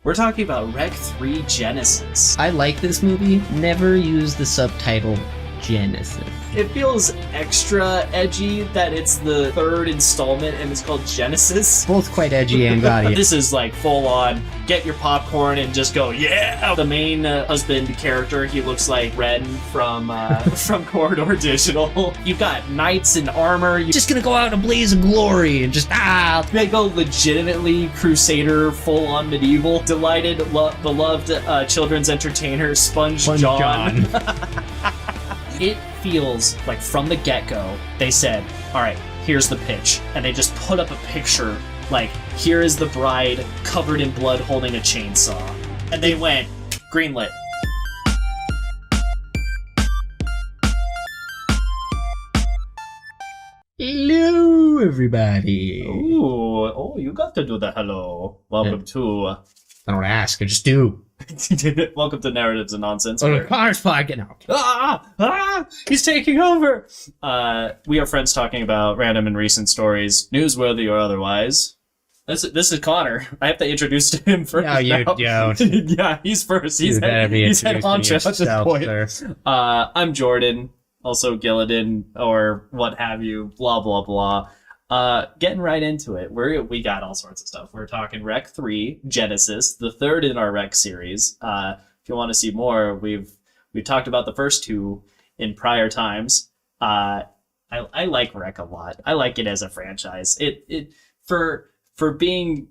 We're talking about Rec 3 Genesis. I like this movie. Never use the subtitle Genesis. It feels extra edgy that it's the third installment and it's called Genesis. Both quite edgy and gaudy. This is like full on, get your popcorn and just go, yeah! The main husband character, he looks like Ren from Corridor Digital. You've got knights in armor. You're Just gonna go out in a blaze of glory and just They go legitimately Crusader, full on medieval. Delighted, beloved children's entertainer, Sponge John. It feels like from the get-go, they said, all right, here's the pitch. And they just put up a picture, like, here is the bride covered in blood holding a chainsaw. And they went, greenlit. hello, everybody. Ooh, oh, you got to do the hello. Welcome to... I don't ask, I just do. Welcome to Narratives and Nonsense. Oh, the Cars podcast. He's taking over. We are friends talking about random and recent stories, newsworthy or otherwise. This is Connor. I have to introduce him first. No, you don't. Yeah, he's first. He's head honcho at this point. Sir. I'm Jordan, also Gillidan, or what have you, blah, blah, blah. Getting right into it. We got all sorts of stuff. We're talking Rec 3 Genesis, the third in our Rec series. If you want to see more, we've talked about the first two in prior times. I like Rec a lot. I like it as a franchise. It for being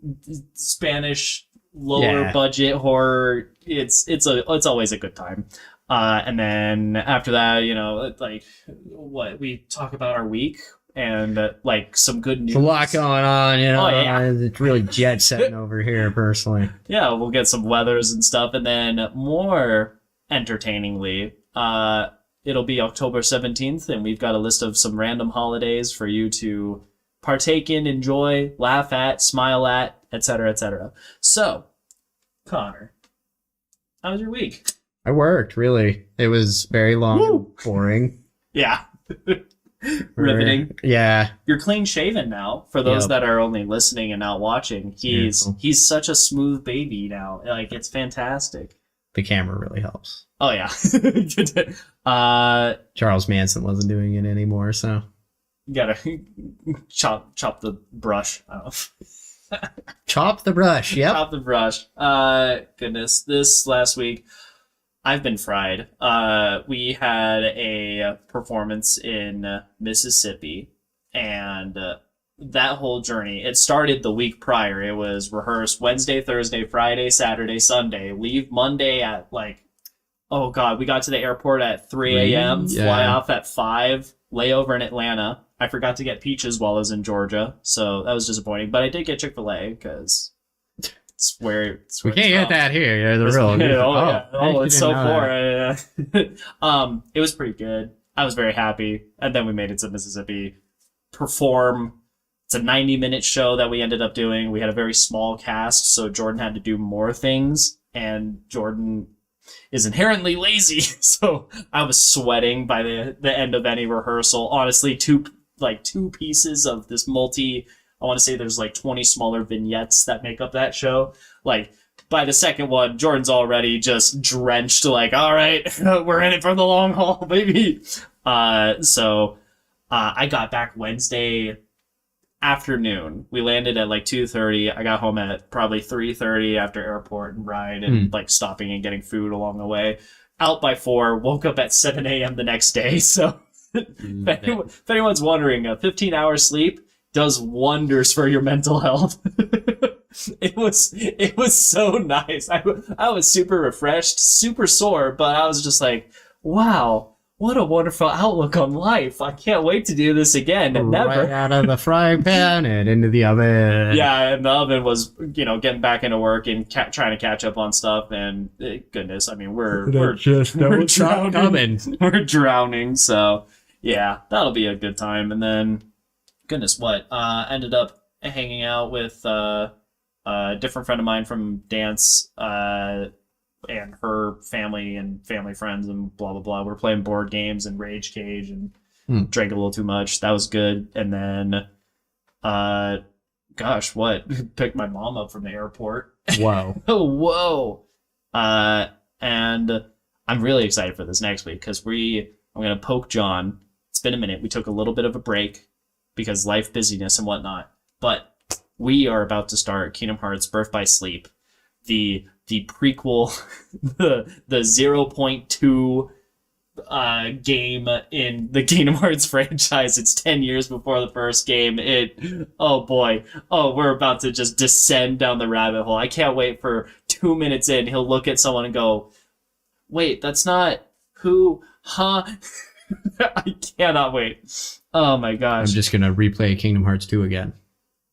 Spanish lower budget horror, it's always a good time. And then after that, like what we talk about our week. And like some good news. There's a lot going on, Oh, yeah. It's really jet setting over here, personally. Yeah, we'll get some weathers and stuff, and then more entertainingly, it'll be October 17th, and we've got a list of some random holidays for you to partake in, enjoy, laugh at, smile at, etc., etc. So, Connor, how was your week? I worked, really. It was very long and boring. Yeah. Riveting. Yeah. You're clean shaven now. For those that are only listening and not watching, he's such a smooth baby now. Like, it's fantastic. The camera really helps. Oh yeah. Charles Manson wasn't doing it anymore, so You gotta chop the brush. I don't know. Chop the brush. Yep. Chop the brush. Goodness, this last week I've been fried. We had a performance in Mississippi, and that whole journey, it started the week prior. It was rehearsed Wednesday, Thursday, Friday, Saturday, Sunday. Leave Monday at oh God, we got to the airport at 3 a.m., fly off at 5, layover in Atlanta. I forgot to get peaches while I was in Georgia, so that was disappointing. But I did get Chick-fil-A because... we can't get that here. Yeah, the real. It's so poor. It was pretty good. I was very happy. And then we made it to Mississippi, perform. It's a 90-minute show that we ended up doing. We had a very small cast, so Jordan had to do more things. And Jordan is inherently lazy, so I was sweating by the end of any rehearsal. Honestly, two pieces of this I want to say there's like 20 smaller vignettes that make up that show. Like, by the second one, Jordan's already just drenched, like, all right, we're in it for the long haul, baby. So I got back Wednesday afternoon. We landed at like 2:30. I got home at probably 3:30 after airport and ride and like stopping and getting food along the way. Out by 4, woke up at 7 a.m. the next day. So if anyone's wondering, a 15-hour sleep does wonders for your mental health. It was so nice. I was super refreshed, super sore, but I was just like, wow, what a wonderful outlook on life. I can't wait to do this again. And right never. Out of the frying pan and into the oven. Yeah, and the oven was, getting back into work and trying to catch up on stuff. And goodness, I mean, we're drowning. We're drowning. So yeah, that'll be a good time. And then, goodness, what? Ended up hanging out with a different friend of mine from dance, and her family and family friends and blah, blah, blah. We're playing board games and Rage Cage and drank a little too much. That was good. And then, picked my mom up from the airport. Whoa. Oh, whoa. And I'm really excited for this next week because I'm going to poke John. It's been a minute. We took a little bit of a break because life busyness and whatnot. But we are about to start Kingdom Hearts Birth by Sleep, the prequel, the 0.2 game in the Kingdom Hearts franchise. It's 10 years before the first game. Oh boy. Oh, we're about to just descend down the rabbit hole. I can't wait for 2 minutes in. He'll look at someone and go, wait, that's not who, huh? I cannot wait. Oh my gosh. I'm just going to replay Kingdom Hearts 2 again.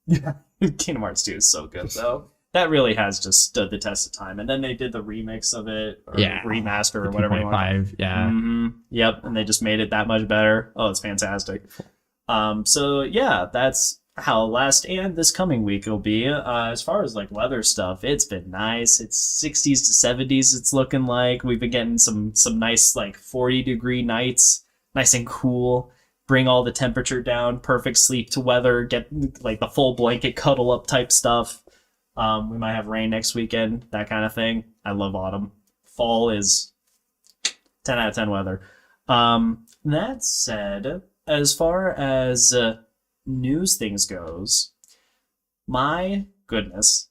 Yeah. Kingdom Hearts 2 is so good though. That really has just stood the test of time. And then they did the remix of it, or remaster, or whatever you want. 2.5, yeah. Mm-hmm. Yep, and they just made it that much better. Oh, it's fantastic. So yeah, that's how last and this coming week will be. As far as like weather stuff, it's been nice. It's 60s to 70s. It's looking like we've been getting some nice like 40-degree nights, nice and cool. Bring all the temperature down. Perfect sleep to weather. Get like the full blanket cuddle up type stuff. We might have rain next weekend, that kind of thing. I love autumn. Fall is 10 out of 10 weather. That said, as far as news things goes, my goodness,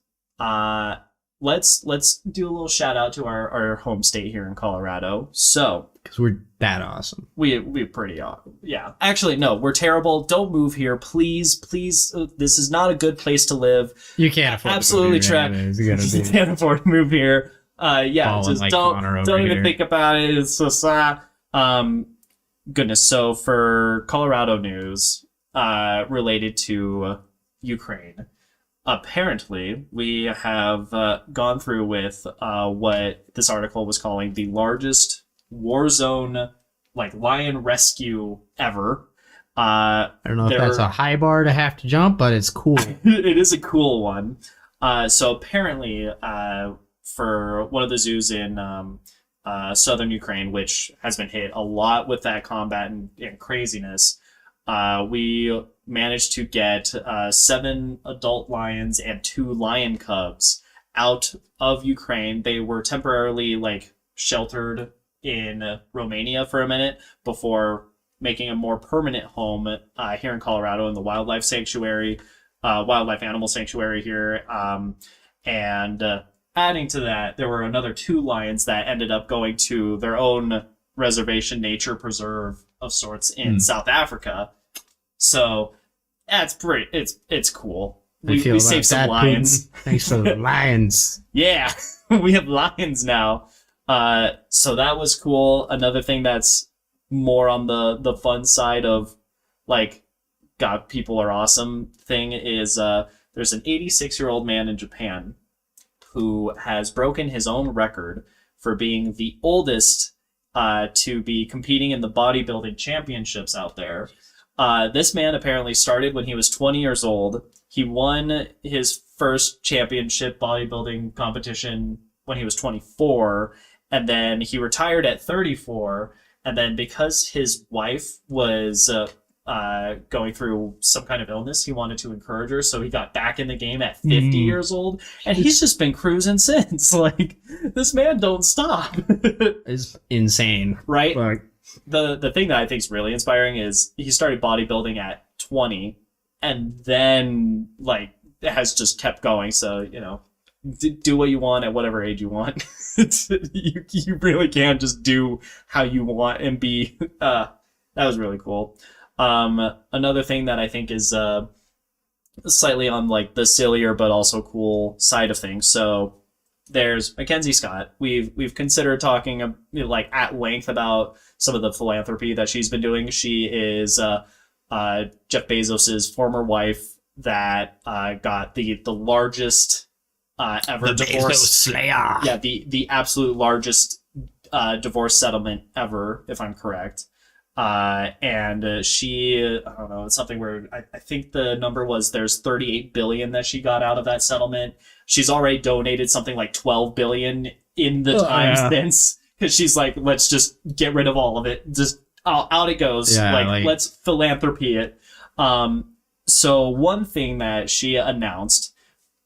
let's do a little shout out to our home state here in Colorado. So, because we're that awesome. We're pretty awesome. Yeah. Actually, no, we're terrible. Don't move here, please. Please, this is not a good place to live. You can't afford absolutely to move here. You can't afford to move here. Yeah, just like don't even think about it. It's just goodness. So for Colorado news, related to Ukraine. Apparently, we have gone through with what this article was calling the largest war zone, like lion rescue ever. I don't know if that's a high bar to have to jump, but it's cool. It is a cool one. So apparently, for one of the zoos in southern Ukraine, which has been hit a lot with that combat and craziness, we managed to get 7 adult lions and 2 lion cubs out of Ukraine. They were temporarily like sheltered in Romania for a minute before making a more permanent home here in Colorado in the wildlife animal sanctuary here. And adding to that, there were another 2 lions that ended up going to their own reservation, nature preserve of sorts in South Africa. So that's pretty. It's cool. We saved some lions. Thanks for the lions. Yeah, we have lions now. So that was cool. Another thing that's more on the fun side of like, God, people are awesome thing is there's an 86-year-old man in Japan who has broken his own record for being the oldest to be competing in the bodybuilding championships out there. This man apparently started when he was 20 years old. He won his first championship bodybuilding competition when he was 24, and then he retired at 34. And then because his wife was going through some kind of illness, he wanted to encourage her, so he got back in the game at 50 years old, and he's just been cruising since. Like, this man don't stop. It's insane, right? Like, the thing that I think is really inspiring is he started bodybuilding at 20, and then like has just kept going. So do what you want at whatever age you want. You really can just do how you want and be. That was really cool. Another thing that I think is slightly on like the sillier but also cool side of things. So there's Mackenzie Scott. We've considered talking like at length about some of the philanthropy that she's been doing. She is Jeff Bezos's former wife that got the largest ever divorce. Bezos Slayer. Yeah, the absolute largest divorce settlement ever, if I'm correct. And she, I don't know, it's something where I think the number was there's $38 billion that she got out of that settlement. She's already donated something like $12 billion in the time since, because she's like, let's just get rid of all of it. Just out it goes. Like let's philanthropy it. So one thing that she announced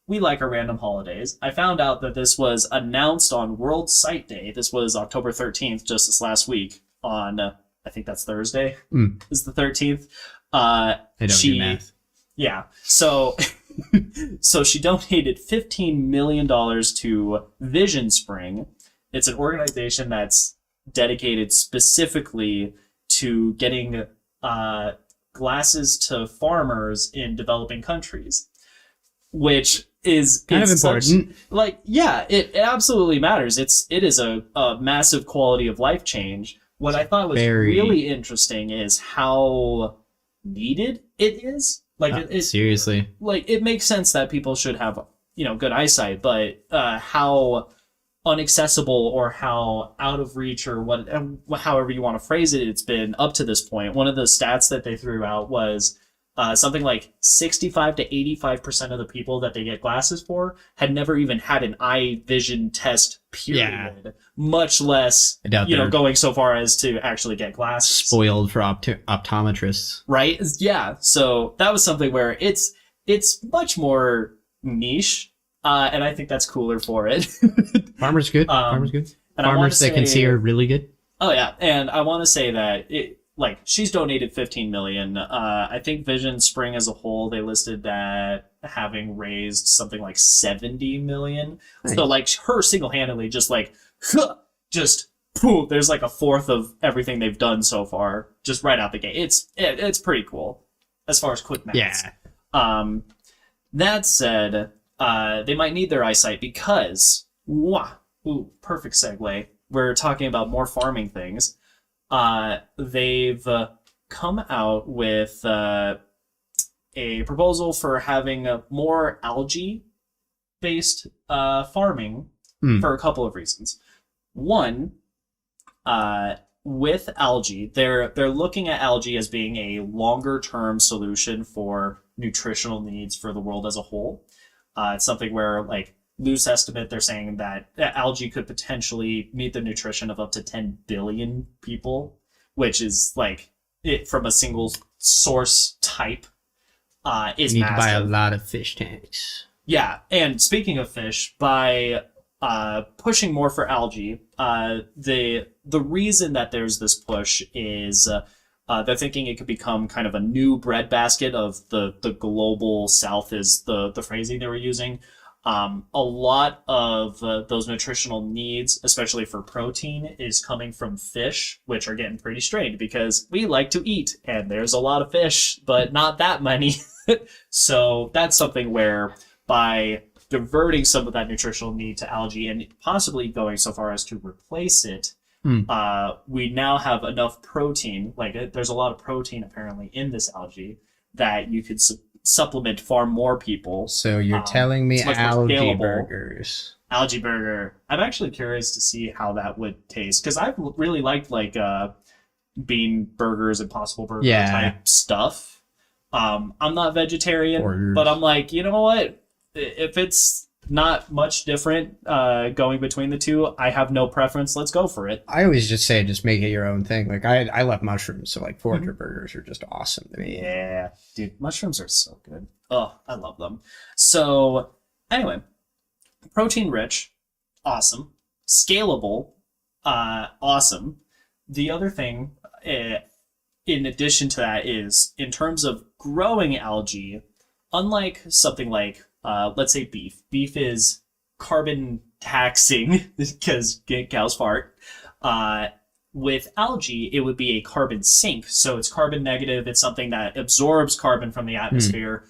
we like our random holidays. I found out that this was announced on World Sight Day. This was October 13th, just this last week on, I think that's Thursday, is the 13th. I don't do math. Yeah. So, so she donated $15 million to Vision Spring. It's an organization that's dedicated specifically to getting glasses to farmers in developing countries, which is kind of important. It absolutely matters. It is a massive quality of life change. What I thought was really interesting is how needed it is. Seriously, it makes sense that people should have good eyesight, but how unaccessible or how out of reach or however you want to phrase it, it's been up to this point. One of the stats that they threw out was something like 65 to 85% of the people that they get glasses for had never even had an eye vision test, period. Much less, going so far as to actually get glasses. Spoiled for optometrists. Right? Yeah. So that was something where it's much more niche, and I think that's cooler for it. Farmer's good. Farmer's good. Farmers that can see are really good. Oh, yeah. And I want to say that she's donated $15 million. I think Vision Spring as a whole, they listed that having raised something like $70 million. Nice. So her single-handedly just boom, there's a fourth of everything they've done so far just right out the gate. It's pretty cool as far as quick math. Yeah. That said, they might need their eyesight because perfect segue. We're talking about more farming things. They've come out with a proposal for having a more algae-based farming for a couple of reasons. One, with algae, they're looking at algae as being a longer-term solution for nutritional needs for the world as a whole. It's something where, loose estimate, they're saying that algae could potentially meet the nutrition of up to 10 billion people, which is it from a single source type is you need massive. to buy a lot of fish tanks. Yeah, and speaking of fish, by pushing more for algae, the reason that there's this push is they're thinking it could become kind of a new breadbasket of the global south is the phrasing they were using. A lot of those nutritional needs, especially for protein, is coming from fish, which are getting pretty strained because we like to eat, and there's a lot of fish, but not that many. So that's something where by diverting some of that nutritional need to algae and possibly going so far as to replace it, we now have enough protein. There's a lot of protein apparently in this algae that you could supplement far more people. So you're telling me algae burgers. Algae burger. I'm actually curious to see how that would taste because I've really liked bean burgers, Impossible Burger type stuff. I'm not vegetarian, but I'm you know what? If it's not much different going between the two, I have no preference. Let's go for it. I always just say just make it your own thing. I love mushrooms, so forager burgers are just awesome to me. Yeah, dude, mushrooms are so good. Oh, I love them. So anyway, protein rich, awesome. Scalable, awesome. The other thing, in addition to that, is in terms of growing algae, unlike something like let's say beef. Beef is carbon taxing because cows fart. With algae, it would be a carbon sink. So it's carbon negative. It's something that absorbs carbon from the atmosphere.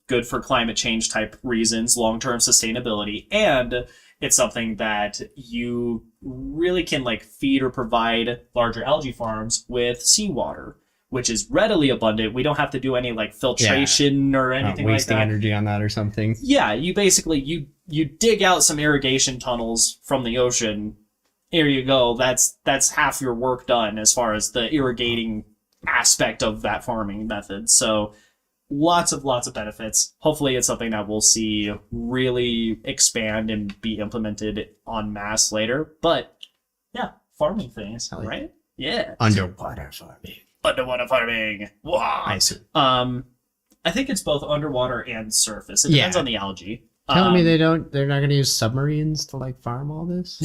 Good for climate change type reasons, long-term sustainability. And it's something that you really can feed or provide larger algae farms with seawater, which is readily abundant. We don't have to do any filtration or anything like that. Wasting energy on that or something. Yeah, you basically you dig out some irrigation tunnels from the ocean. Here you go. That's half your work done as far as the irrigating aspect of that farming method. So lots of benefits. Hopefully it's something that we'll see really expand and be implemented en masse later. But yeah, farming things, right? Yeah. Underwater farming. Underwater farming. Wow. I see. I think it's both underwater and surface. It depends on the algae. Telling me they're not going to use submarines to like farm all this?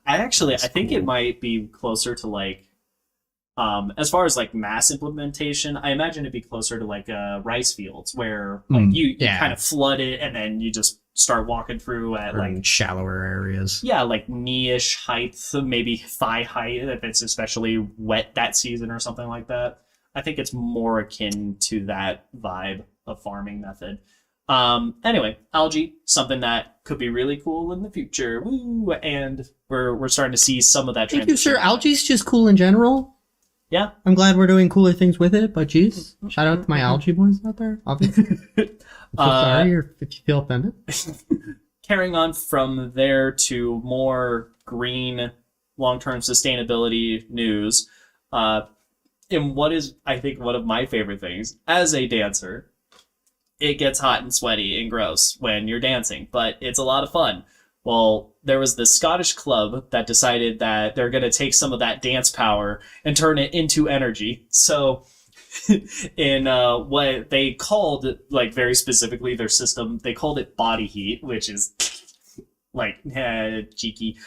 I think it might be closer to like, as far as like mass implementation, I imagine it'd be closer to like rice fields where like you kind of flood it and then you just start walking through at like shallower areas. Yeah, like knee-ish height, maybe thigh height if it's especially wet that season or something like that. I think it's more akin to that vibe of farming method. Anyway, algae, something that could be really cool in the future. Woo! And we're starting to see some of that transition. Thank you, sir. Algae's just cool in general. Yeah. I'm glad we're doing cooler things with it, but geez, shout out to my algae boys out there. Obviously. I'm so sorry if you feel offended. Carrying on from there to more green, long-term sustainability news. In what is, I think, one of my favorite things, as a dancer, it gets hot and sweaty and gross when you're dancing, but it's a lot of fun. Well, there was this Scottish club that decided that they're going to take some of that dance power and turn it into energy. So in what they called, like very specifically their system, they called it body heat, which is like cheeky.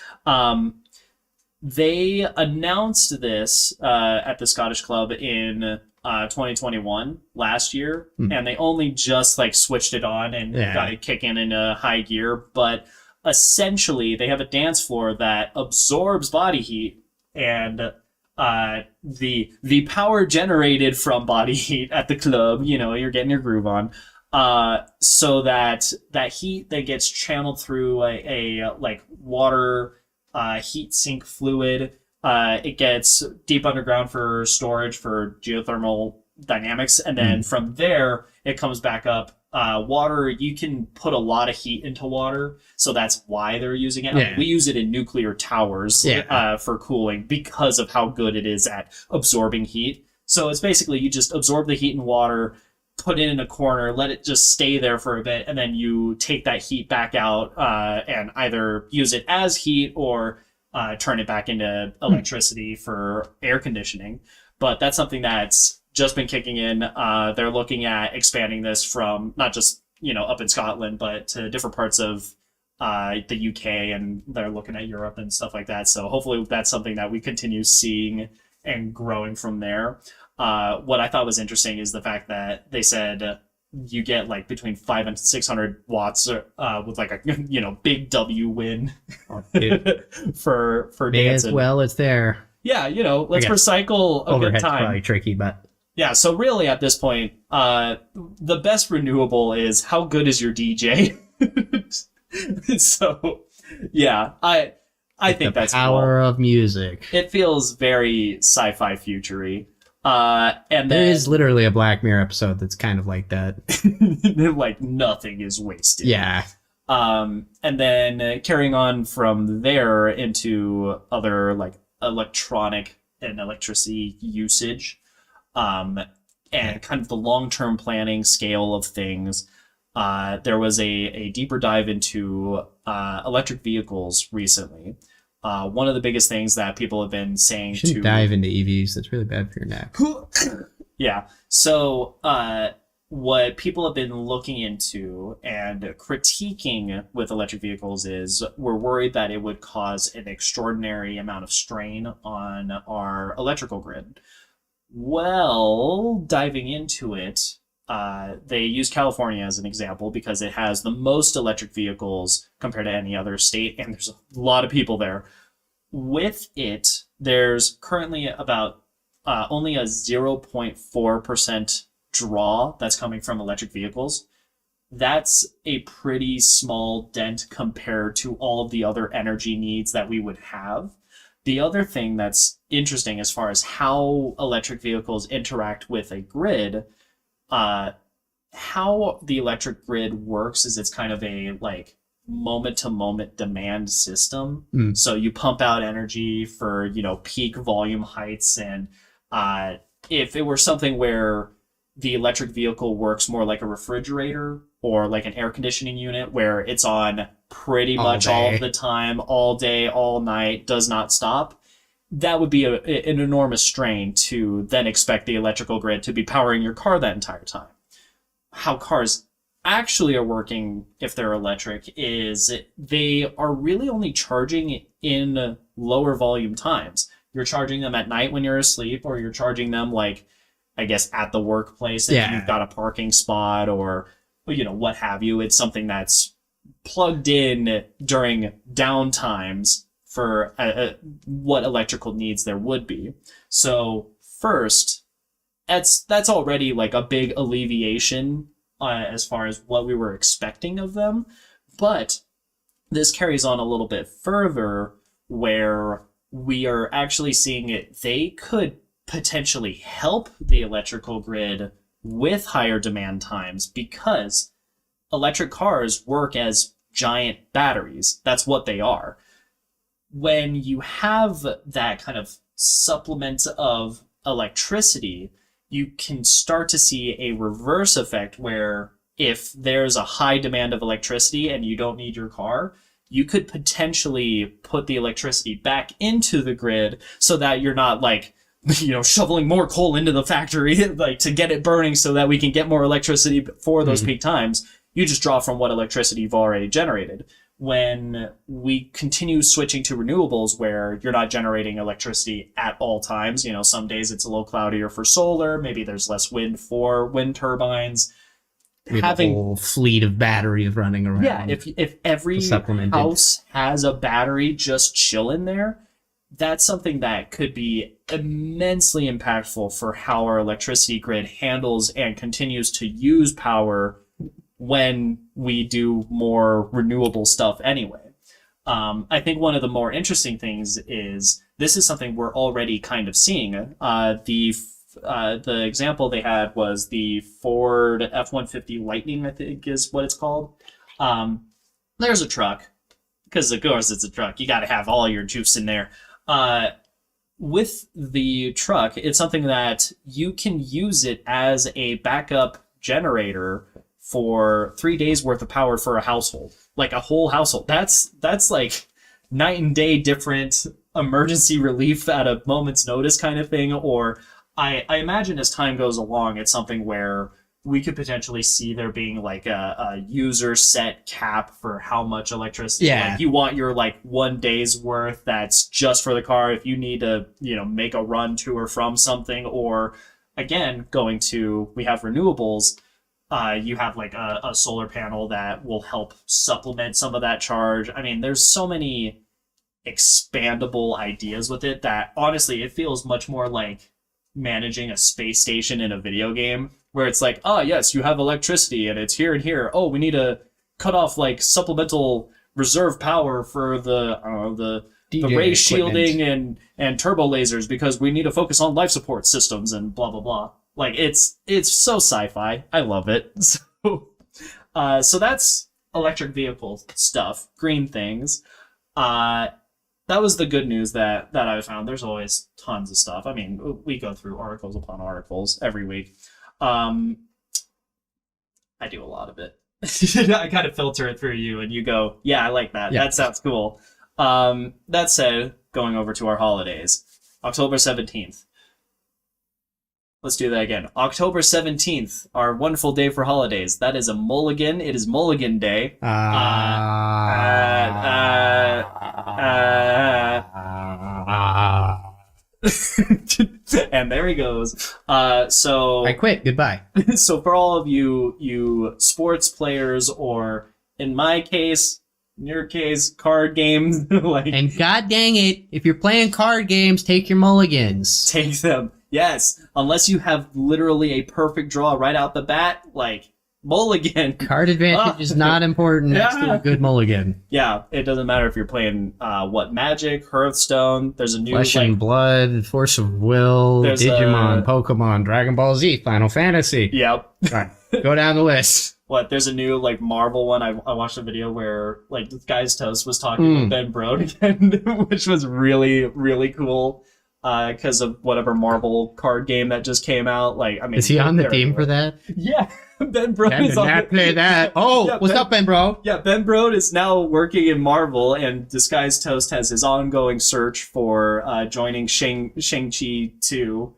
They announced this at the Scottish club in 2021 last year, and they only just like switched it on and got it kicking in a high gear. But essentially, they have a dance floor that absorbs body heat, and the power generated from body heat at the club, you're getting your groove on, so that heat that gets channeled through a like water heat sink fluid. It gets deep underground for storage for geothermal dynamics, and then from there it comes back up. Water, you can put a lot of heat into water, so that's why they're using it. Yeah. We use it in nuclear towers for cooling because of how good it is at absorbing heat. So it's basically you just absorb the heat in water, put it in a corner, let it just stay there for a bit, and then you take that heat back out and either use it as heat or turn it back into electricity for air conditioning. But that's something that's just been kicking in. They're looking at expanding this from not just, up in Scotland, but to different parts of the UK, and they're looking at Europe and stuff like that. So hopefully that's something that we continue seeing and growing from there. What I thought was interesting is the fact that they said you get like between 500 and 600 watts with like a big W win for dancing. As well, it's there. Yeah, let's recycle a good time. Probably tricky, but yeah. So really, at this point, the best renewable is how good is your DJ. So yeah, I think that's the power cool. of music. It feels very sci-fi future-y. And there is literally a Black Mirror episode that's kind of like that. Like nothing is wasted. Yeah. And then carrying on from there into other like electronic and electricity usage, and kind of the long-term planning scale of things. There was a deeper dive into electric vehicles recently. One of the biggest things that people have been saying you shouldn't dive into EVs. That's really bad for your neck. Yeah. So what people have been looking into and critiquing with electric vehicles is we're worried that it would cause an extraordinary amount of strain on our electrical grid. Well, diving into it, they use California as an example because it has the most electric vehicles compared to any other state, and there's a lot of people there. With it, there's currently about only a 0.4% draw that's coming from electric vehicles. That's a pretty small dent compared to all of the other energy needs that we would have. The other thing that's interesting as far as how electric vehicles interact with a grid, how the electric grid works is it's kind of a like moment-to-moment demand system. So you pump out energy for, peak volume heights, and if it were something where the electric vehicle works more like a refrigerator or like an air conditioning unit where it's on pretty much all the time, all day, all night, does not stop, that would be an enormous strain to then expect the electrical grid to be powering your car that entire time. How cars actually are working if they're electric is they are really only charging in lower volume times. You're charging them at night when you're asleep, or you're charging them like, I guess, at the workplace if you've got a parking spot or, what have you. It's something that's plugged in during downtimes for what electrical needs there would be. So first, that's already like a big alleviation as far as what we were expecting of them. But this carries on a little bit further where we are actually seeing it. They could potentially help the electrical grid with higher demand times because electric cars work as giant batteries. That's what they are. When you have that kind of supplement of electricity, you can start to see a reverse effect where if there's a high demand of electricity and you don't need your car, you could potentially put the electricity back into the grid so that you're not like, shoveling more coal into the factory like to get it burning so that we can get more electricity for those peak times. You just draw from what electricity you've already generated. When we continue switching to renewables where you're not generating electricity at all times, some days it's a little cloudier for solar, maybe there's less wind for wind turbines. We have a whole fleet of batteries running around. Yeah, if every house has a battery just chilling there, that's something that could be immensely impactful for how our electricity grid handles and continues to use power when we do more renewable stuff anyway. I think one of the more interesting things is this is something we're already kind of seeing. The example they had was the Ford F-150 Lightning, I think is what it's called. There's a truck, because of course it's a truck. You got to have all your juice in there. With the truck, it's something that you can use it as a backup generator for 3 days worth of power for a household, like a whole household. That's like night and day different emergency relief at a moment's notice kind of thing. Or I imagine as time goes along, it's something where we could potentially see there being like a user set cap for how much electricity. Yeah. Like you want your like 1 day's worth that's just for the car if you need to, make a run to or from something. Or again, we have renewables. You have like a solar panel that will help supplement some of that charge. I mean, there's so many expandable ideas with it that honestly, it feels much more like managing a space station in a video game where it's like, oh yes, you have electricity and it's here and here. Oh, we need to cut off like supplemental reserve power for the ray shielding and turbo lasers because we need to focus on life support systems and blah blah blah. Like it's so sci-fi. I love it. So that's electric vehicle stuff, green things. That was the good news that I found. There's always tons of stuff. I mean, we go through articles upon articles every week. I do a lot of it. I kind of filter it through you, and you go, yeah, I like that. Yeah. That sounds cool. That said, going over to our holidays. October 17th. Let's do that again. October 17th, our wonderful day for holidays. That is a mulligan. It is Mulligan Day. And there he goes. So I quit. Goodbye. So for all of you sports players, or in my case, in your case, card games, like, and god dang it, if you're playing card games, take your mulligans. Take them. Yes, unless you have literally a perfect draw right out the bat, like mulligan. Card advantage is not important next to a good mulligan. Yeah, it doesn't matter if you're playing Magic, Hearthstone. There's a new Flesh and Blood, Force of Will, Digimon, Pokemon, Dragon Ball Z, Final Fantasy. Yep. All right, go down the list. There's a new Marvel one. I watched a video where this guy's toast was talking with Ben Brode again, which was really, really cool. Because of whatever Marvel card game that just came out. Is he on the team for that? Yeah, Ben Brode is on it. Play that. Oh, yeah, what's up, Ben Brode? Yeah, Ben Brode is now working in Marvel, and Disguised Toast has his ongoing search for joining Shang-Chi 2.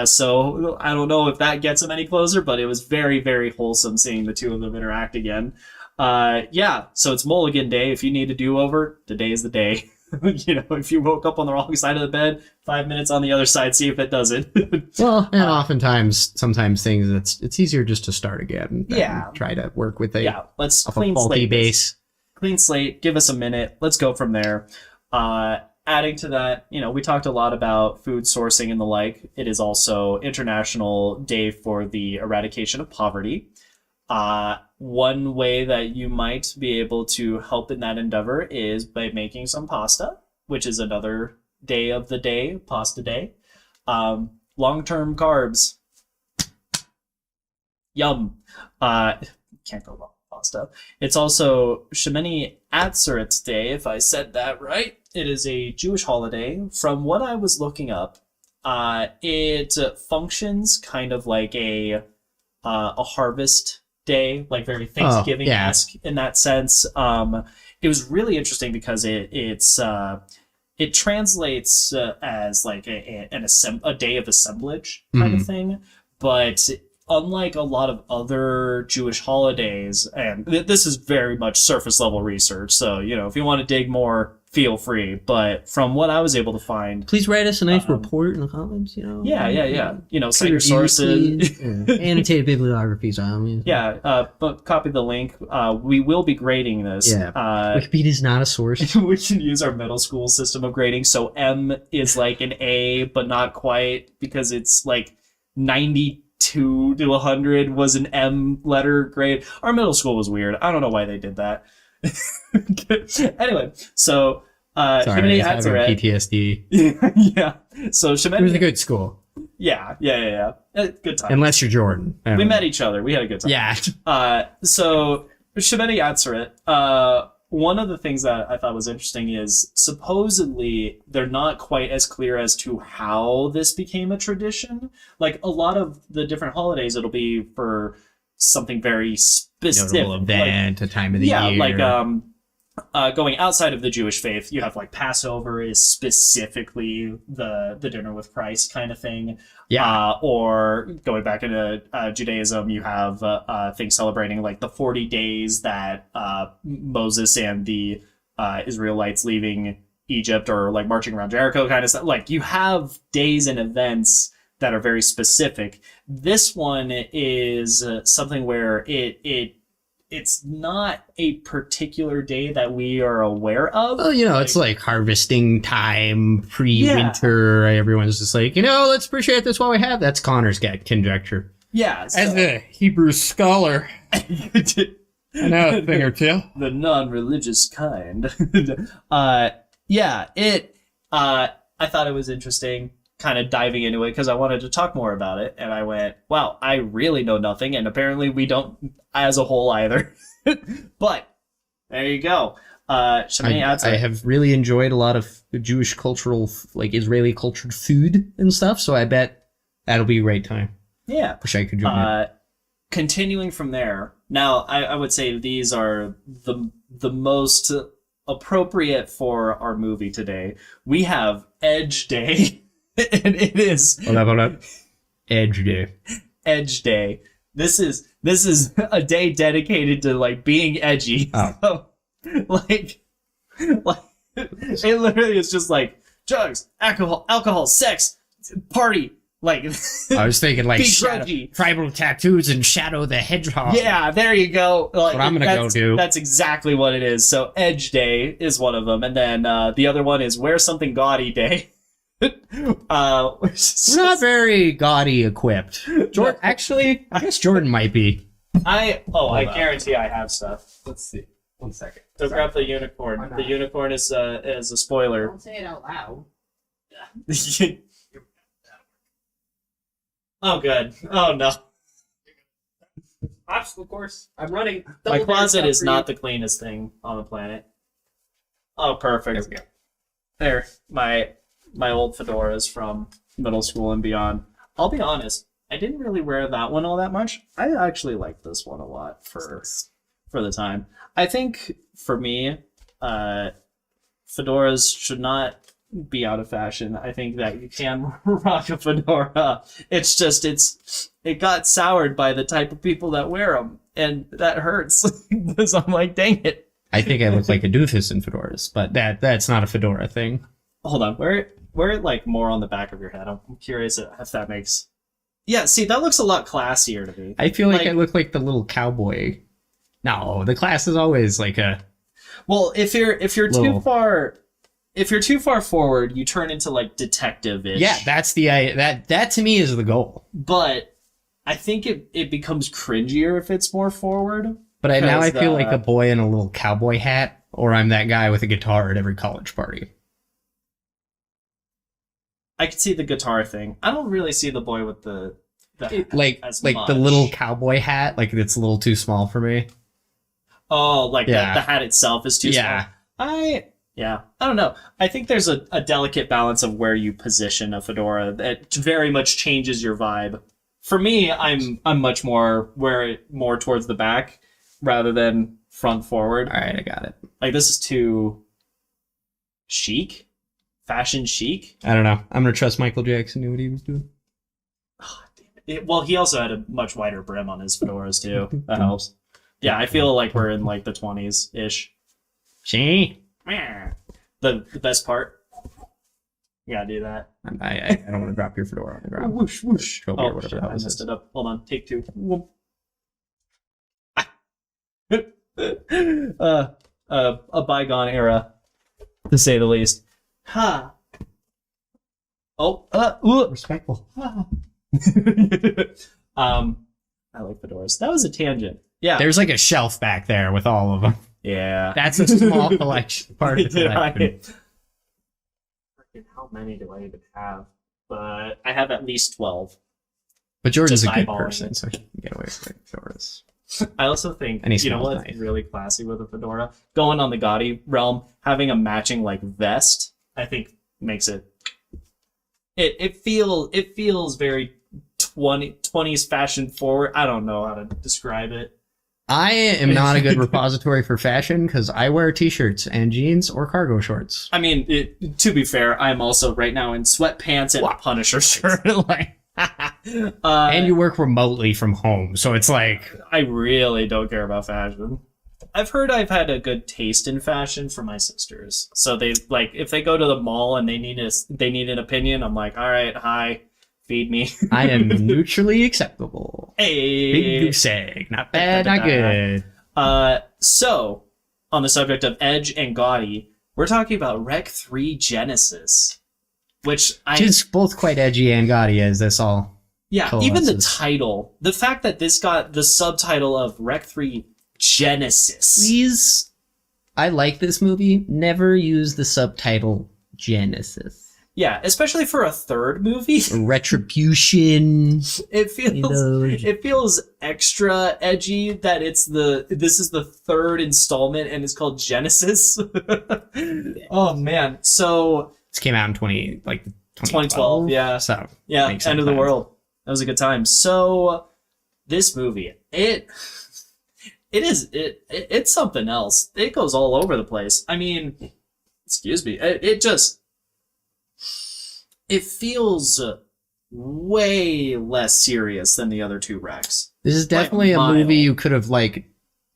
So I don't know if that gets them any closer, but it was very, very wholesome seeing the two of them interact again. Yeah, so it's Mulligan Day. If you need a do-over, today is the day. If you woke up on the wrong side of the bed, 5 minutes on the other side, see if it does it. Well, and sometimes things it's easier just to start again. Yeah. Try to work with let's a clean faulty slate this. base. Clean slate. Give us a minute. Let's go from there. Adding to that, we talked a lot about food sourcing and the like. It is also International Day for the Eradication of Poverty. One way that you might be able to help in that endeavor is by making some pasta, which is another day of the day, pasta day. Long-term carbs. Yum. Can't go wrong with pasta. It's also Shemini Atzeret Day, if I said that right. It is a Jewish holiday. From what I was looking up, it functions kind of like a harvest day, like very Thanksgiving-esque in that sense. It was really interesting because it translates as like a day of assemblage kind of thing, but unlike a lot of other Jewish holidays, and this is very much surface level research, so if you want to dig more, feel free. But from what I was able to find, please write us a nice report in the comments. Cite your sources, annotated bibliographies. But copy the link. We will be grading this. Wikipedia is not a source. We can use our middle school system of grading. So M is like an A, but not quite, because it's like 92 to 100 was an M letter grade. Our middle school was weird. I don't know why they did that. Anyway, so Shemini Atzeret. PTSD. Yeah. So Shemini. It was a good school. Yeah. Good time. Unless you're Jordan. We met each other. We had a good time. Yeah. So Shemini Atzeret. One of the things that I thought was interesting is supposedly they're not quite as clear as to how this became a tradition. Like a lot of the different holidays, it'll be for something very specific, notable event, a time of the year. Like going outside of the Jewish faith, you have like Passover is specifically the dinner with Christ kind of thing. Or going back into Judaism, you have things celebrating like the 40 days that Moses and the Israelites leaving Egypt, or like marching around Jericho kind of stuff. Like you have days and events that are very specific. This one is something where it's not a particular day that we are aware of. Well, it's like harvesting time, pre-winter. Everyone's just like, let's appreciate this while we have. That's Connor's conjecture. Yeah. So, as a Hebrew scholar, I know a thing or two. The non-religious kind. I thought it was interesting kind of diving into it because I wanted to talk more about it, and I went, wow, I really know nothing, and apparently we don't as a whole either. But there you go. I have really enjoyed a lot of Jewish cultural, like Israeli cultured food and stuff, so I bet that'll be a great time. Yeah. Wish I could join in. Continuing from there, now I would say these are the most appropriate for our movie today. We have Edge Day. And it is. Hold up. Edge Day. Edge Day. This is a day dedicated to like being edgy. Oh. So, like it literally is just like drugs, alcohol, sex, party. Like I was thinking like grudgy. Tribal tattoos and Shadow the Hedgehog. Yeah, there you go. Like, what I'm gonna go do. That's exactly what it is. So Edge Day is one of them, and then the other one is Wear Something Gaudy Day. We're not very gaudy equipped. Jordan, actually, I guess Jordan might be. I guarantee I have stuff. Let's see. 1 second. So grab the unicorn. The unicorn is a spoiler. Don't say it out loud. Oh, good. Oh, no. Obstacle course. I'm running. My closet is not the cleanest thing on the planet. Oh, perfect. There. My old fedoras from middle school and beyond. I'll be honest, I didn't really wear that one all that much. I actually like this one a lot for the time. I think for me, fedoras should not be out of fashion. I think that you can rock a fedora. It's just it got soured by the type of people that wear them, and that hurts because I'm like, dang it. I think I look like a doofus in fedoras, but that's not a fedora thing. Hold on, wear it like more on the back of your head. I'm curious if that makes. Yeah, see, that looks a lot classier to me. I feel like I look like the little cowboy. No, the class is always like a. Well, if you're too far forward, you turn into like detective-ish. Yeah, that's that to me is the goal. But I think it becomes cringier if it's more forward. But now I feel like a boy in a little cowboy hat, or I'm that guy with a guitar at every college party. I could see the guitar thing. I don't really see the boy with the like much. The little cowboy hat. Like it's a little too small for me. Oh, like the hat itself is too small. I don't know. I think there's a delicate balance of where you position a fedora that very much changes your vibe. For me, I'm much more more towards the back rather than front forward. All right, I got it. Like this is too chic, fashion chic. I don't know. I'm gonna trust Michael Jackson knew what he was doing. Oh, damn it. Well, he also had a much wider brim on his fedoras too. That helps. Yeah, I feel like we're in like the 20s ish. See? The best part. You gotta do that. I don't want to drop your fedora on the ground. Whoosh, whoosh. Oh, Oh, whatever shit, that I was. messed it up. Hold on, take 2. A bygone era, to say the least. Ha. Oh, Respectful. I like fedoras. That was a tangent. Yeah. There's like a shelf back there with all of them. Yeah. That's a small collection. Part of the collection. How many do I even have? But I have at least 12. But Jordan's Just a good eyeballing person, it. so he can get away with it. Fedoras. I also think, And he you know smells what's nice. really classy with a fedora? Going on the gaudy realm, having a matching like vest, I think makes it. It feels very 20s fashion forward. I don't know how to describe it. I am not a good repository for fashion because I wear t-shirts and jeans or cargo shorts. I mean, to be fair, I'm also right now in sweatpants and a Punisher shirt. And you work remotely from home, so it's like I really don't care about fashion. I've heard I've had a good taste in fashion from my sisters. So they like if they go to the mall and they need an opinion, I'm like, all right, hi, feed me. I am neutrally acceptable. Hey, Big goose egg, not bad, not good. So on the subject of edge and gaudy, we're talking about Rec 3 Genesis, which is both quite edgy and gaudy as this all. Yeah, even the title, the fact that this got the subtitle of Rec 3 Genesis. Please, I like this movie. Never use the subtitle Genesis. Yeah, especially for a third movie. Retribution. It feels extra edgy that this is the third installment and it's called Genesis. Oh man. So this came out in 2012, yeah. So yeah, end of the world. That was a good time. So this movie, it's something else. It goes all over the place. I mean, excuse me. It feels way less serious than the other two Recs. This is definitely a movie you could have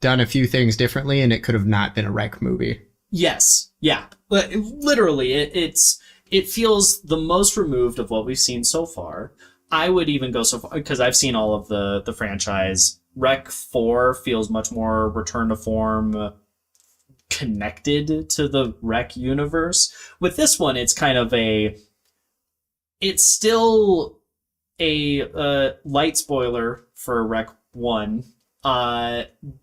done a few things differently, and it could have not been a Rec movie. Yes, yeah, but literally, it feels the most removed of what we've seen so far. I would even go so far because I've seen all of the franchise. Rec 4 feels much more return to form, connected to the Rec universe. With this one, it's kind of it's still a light spoiler for Rec 1.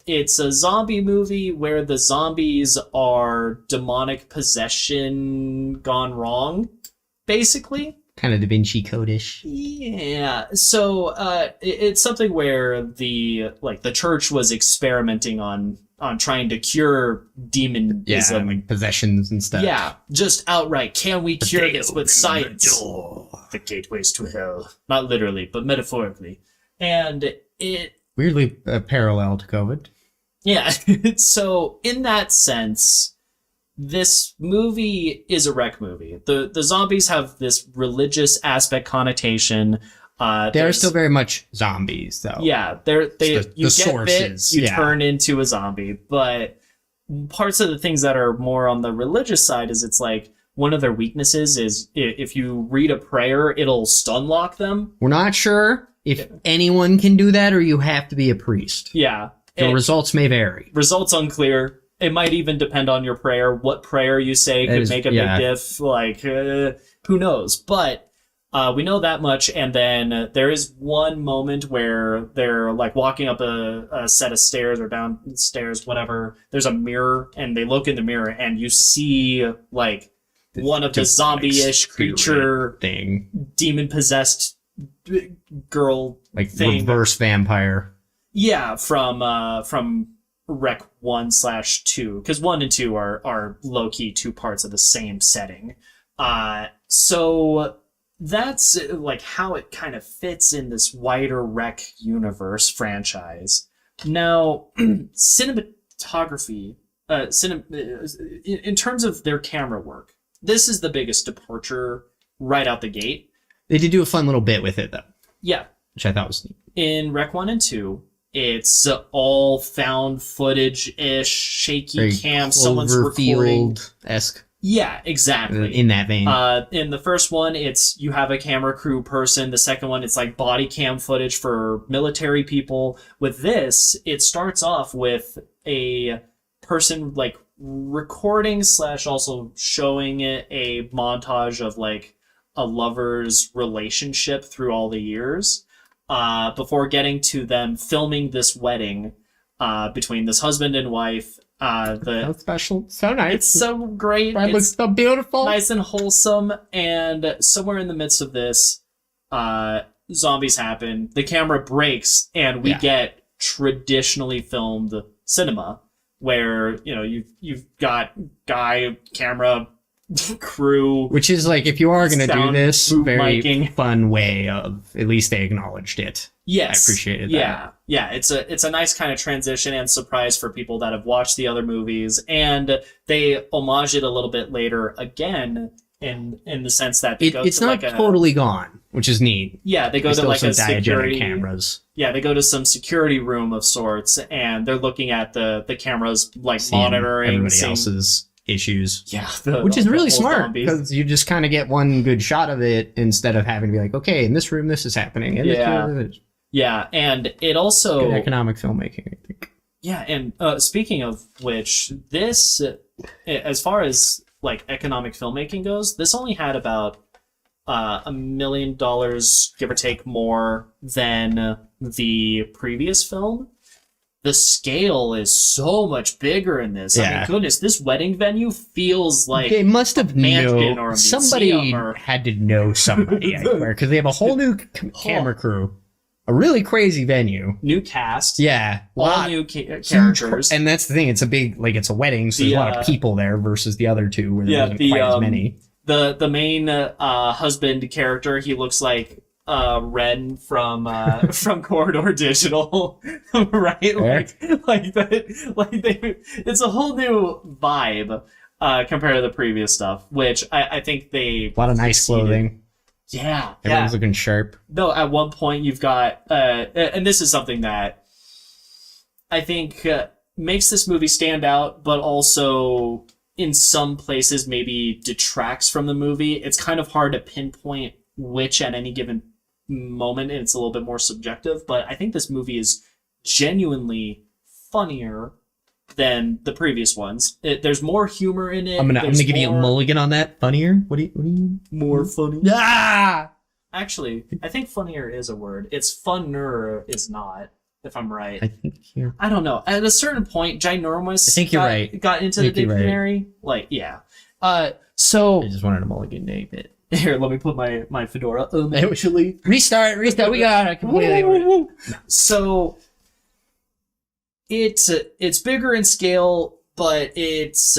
It's a zombie movie where the zombies are demonic possession gone wrong, basically. Kind of Da Vinci Code-ish. Yeah. So it's something where the church was experimenting on trying to cure demonism. Yeah, like possessions and stuff. Yeah, just outright. Can we cure this with science? The gateways to hell. Not literally, but metaphorically. And it... Weirdly parallel to COVID. Yeah. So in that sense, this movie is a wreck movie. The zombies have this religious aspect connotation. They're still very much zombies, though. Yeah, you get sources. bit, you turn into a zombie. But parts of the things that are more on the religious side is it's like one of their weaknesses is if you read a prayer, it'll stun lock them. We're not sure if anyone can do that or you have to be a priest. Yeah. The results may vary. Results unclear. It might even depend on your prayer. What prayer you say could make a big diff. Like, who knows? But we know that much. And then there is one moment where they're like walking up a set of stairs or downstairs, whatever. There's a mirror and they look in the mirror and you see like one of the zombie-ish creature thing, demon-possessed girl like thing. Reverse vampire. Yeah, from Rec 1/2, because 1 and 2 are low-key two parts of the same setting. So that's like how it kind of fits in this wider Rec universe franchise. Now, cinematography, in terms of their camera work, this is the biggest departure right out the gate. They did do a fun little bit with it, though. Yeah. Which I thought was neat. In Rec 1 and 2, it's all found footage-ish, shaky very cam, someone's recording. Cloverfield-esque. Yeah, exactly. In that vein. In the first one, it's you have a camera crew person. The second one, it's like body cam footage for military people. With this, it starts off with a person like recording / also showing it a montage of like a lover's relationship through all the years. Before getting to them filming this wedding between this husband and wife. So special. So nice. It's so great. It looks so beautiful. Nice and wholesome. And somewhere in the midst of this, zombies happen. The camera breaks, and we get traditionally filmed cinema, where you've got guy, camera, crew, which is like, if you are going to do this, very miking. Fun way of, at least they acknowledged it. Yes, I appreciated that. Yeah. It's a nice kind of transition and surprise for people that have watched the other movies, and they homage it a little bit later again in the sense that it's not totally gone, which is neat. Yeah, they go to like a security cameras. Yeah, they go to some security room of sorts, and they're looking at the cameras, like monitoring everybody else's issues. Yeah, which is really smart, because you just kind of get one good shot of it instead of having to be like, okay, in this room this is happening. Yeah, and it also good economic filmmaking, I think. Yeah, and speaking of which, this, as far as like economic filmmaking goes, this only had about $1 million, give or take, more than the previous film. The scale is so much bigger in this. I mean, goodness, this wedding venue feels like they must have mansion or a somebody had to know somebody, I swear, because they have a whole new camera crew, a really crazy venue, new cast, all new characters, and that's the thing. It's a big, like, it's a wedding, so there's a lot of people there versus the other two where there wasn't quite as many. The main husband character, he looks like Ren from Corridor Digital, right? It's a whole new vibe compared to the previous stuff, which I think they a lot of nice clothing. Yeah, everyone's looking sharp. Though at one point you've got, and this is something that I think makes this movie stand out, but also in some places maybe detracts from the movie. It's kind of hard to pinpoint which at any given moment, and it's a little bit more subjective, but I think this movie is genuinely funnier than the previous ones. There's more humor in it. I'm gonna give you a mulligan on that. Funnier? What do you mean? More funny? Ah! Actually, I think funnier is a word. It's funner is not, if I'm right. I think you're... I don't know. At a certain point, ginormous I think you're right. Got into the dictionary. Right. Like, yeah. So... I just wanted a mulligan name it. Here, let me put my fedora. Actually, restart. We got it completely. So it's bigger in scale, but it's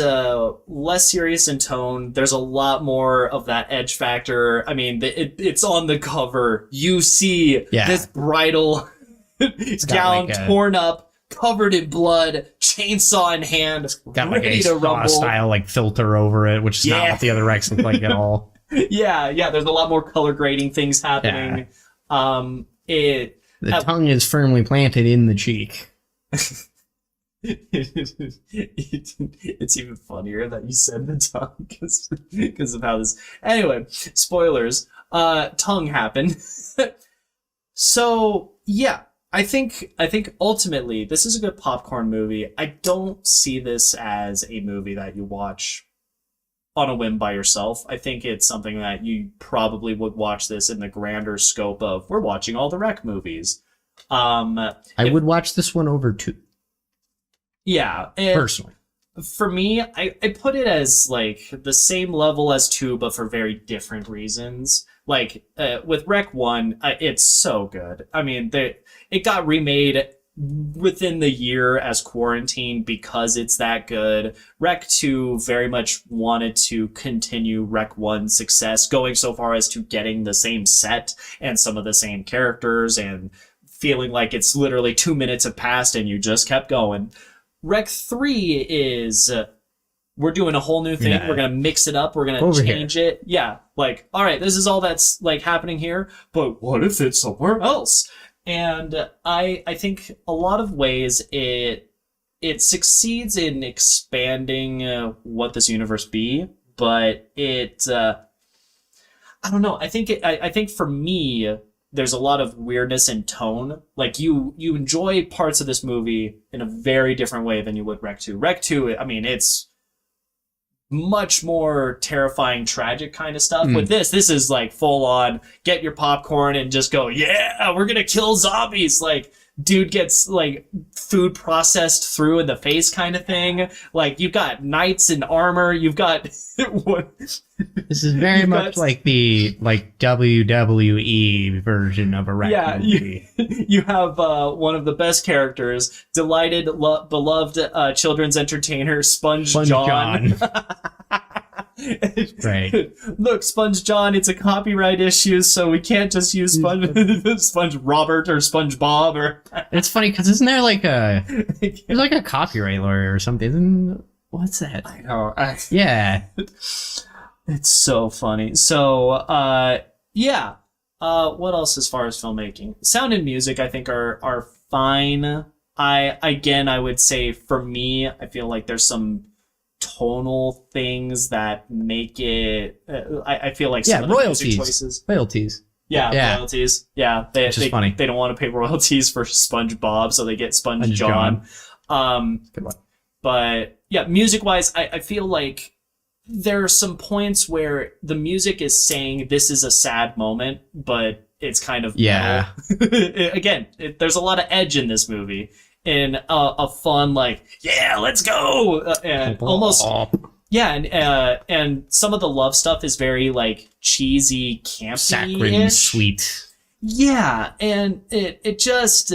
less serious in tone. There's a lot more of that edge factor. I mean, it's on the cover. You see this bridal gown torn up, covered in blood, chainsaw in hand, Got like ready a to rumble. style like filter over it, which is not what the other Rex look like at all. Yeah, there's a lot more color grading things happening. The tongue is firmly planted in the cheek. It's even funnier that you said the tongue because of how this. Anyway, spoilers. Tongue happened. So yeah, I think ultimately this is a good popcorn movie. I don't see this as a movie that you watch on a whim by yourself. I think it's something that you probably would watch this in the grander scope of we're watching all the Rec movies. I would watch this one over 2. Yeah. Personally. For me, I put it as like the same level as 2, but for very different reasons. Like with Rec 1, it's so good. I mean, it got remade within the year as Quarantine because it's that good. Rec 2 very much wanted to continue Rec 1's success, going so far as to getting the same set and some of the same characters and feeling like it's literally 2 minutes have passed and you just kept going. Rec 3 is we're doing a whole new thing. Yeah. We're going to mix it up. We're going to change it. Yeah. Like, all right, this is all that's like happening here, but what if it's somewhere else? And I think a lot of ways it succeeds in expanding what this universe be, but I don't know. I think for me, there's a lot of weirdness in tone. Like you enjoy parts of this movie in a very different way than you would Rec 2. Rec 2, I mean, it's much more terrifying, tragic kind of stuff. With this is like full on, get your popcorn and just go, yeah, we're gonna kill zombies. Like, dude gets like food processed through in the face kind of thing. Like, you've got knights in armor. You've got what? This is very much like the WWE version of a Rec movie. You have one of the best characters, delighted, beloved children's entertainer, Sponge John. Right. Look, Sponge John, it's a copyright issue, so we can't just use Sponge Robert or Sponge Bob or. It's funny because isn't there like there's like a copyright lawyer or something? What's that? I know. Yeah. It's so funny. So, yeah. What else as far as filmmaking? Sound and music, I think, are fine. I would say for me, I feel like there's some tonal things that make it. I feel like some of the music choices. Royalties. Yeah, royalties. Yeah, which is funny. They don't want to pay royalties for SpongeBob, so they get Sponge John. Good one. But yeah, music-wise, I feel like there are some points where the music is saying this is a sad moment, but it's kind of metal. Again, there's a lot of edge in this movie, in a fun like, yeah, let's go, and almost and some of the love stuff is very like cheesy, campy, saccharine sweet. Yeah, and it just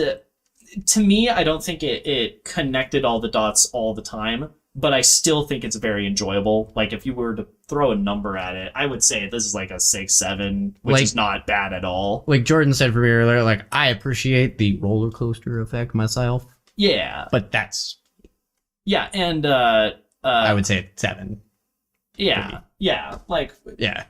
to me, I don't think it connected all the dots all the time. But I still think it's very enjoyable. Like, if you were to throw a number at it, I would say this is like a 6-7, which is not bad at all. Like Jordan said for me earlier, like, I appreciate the roller coaster effect myself. Yeah. But that's... Yeah, and... I would say 7. Yeah, yeah. Like... Yeah.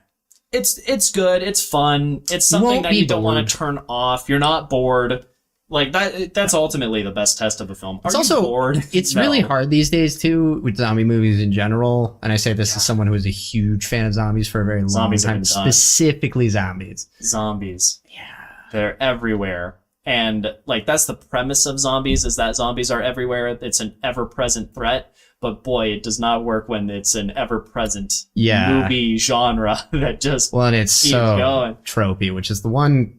It's good, it's fun, it's something that you don't want to turn off, you're not bored. Like, that's ultimately the best test of a film. It's also bored? It's really hard these days, too, with zombie movies in general. And I say this as someone who is a huge fan of zombies for a very long time. Specifically zombies. Zombies. Yeah. They're everywhere. And, like, that's the premise of zombies, is that zombies are everywhere. It's an ever-present threat. But, boy, it does not work when it's an ever-present movie genre that just and it's keeps so going. Tropey, which is the one...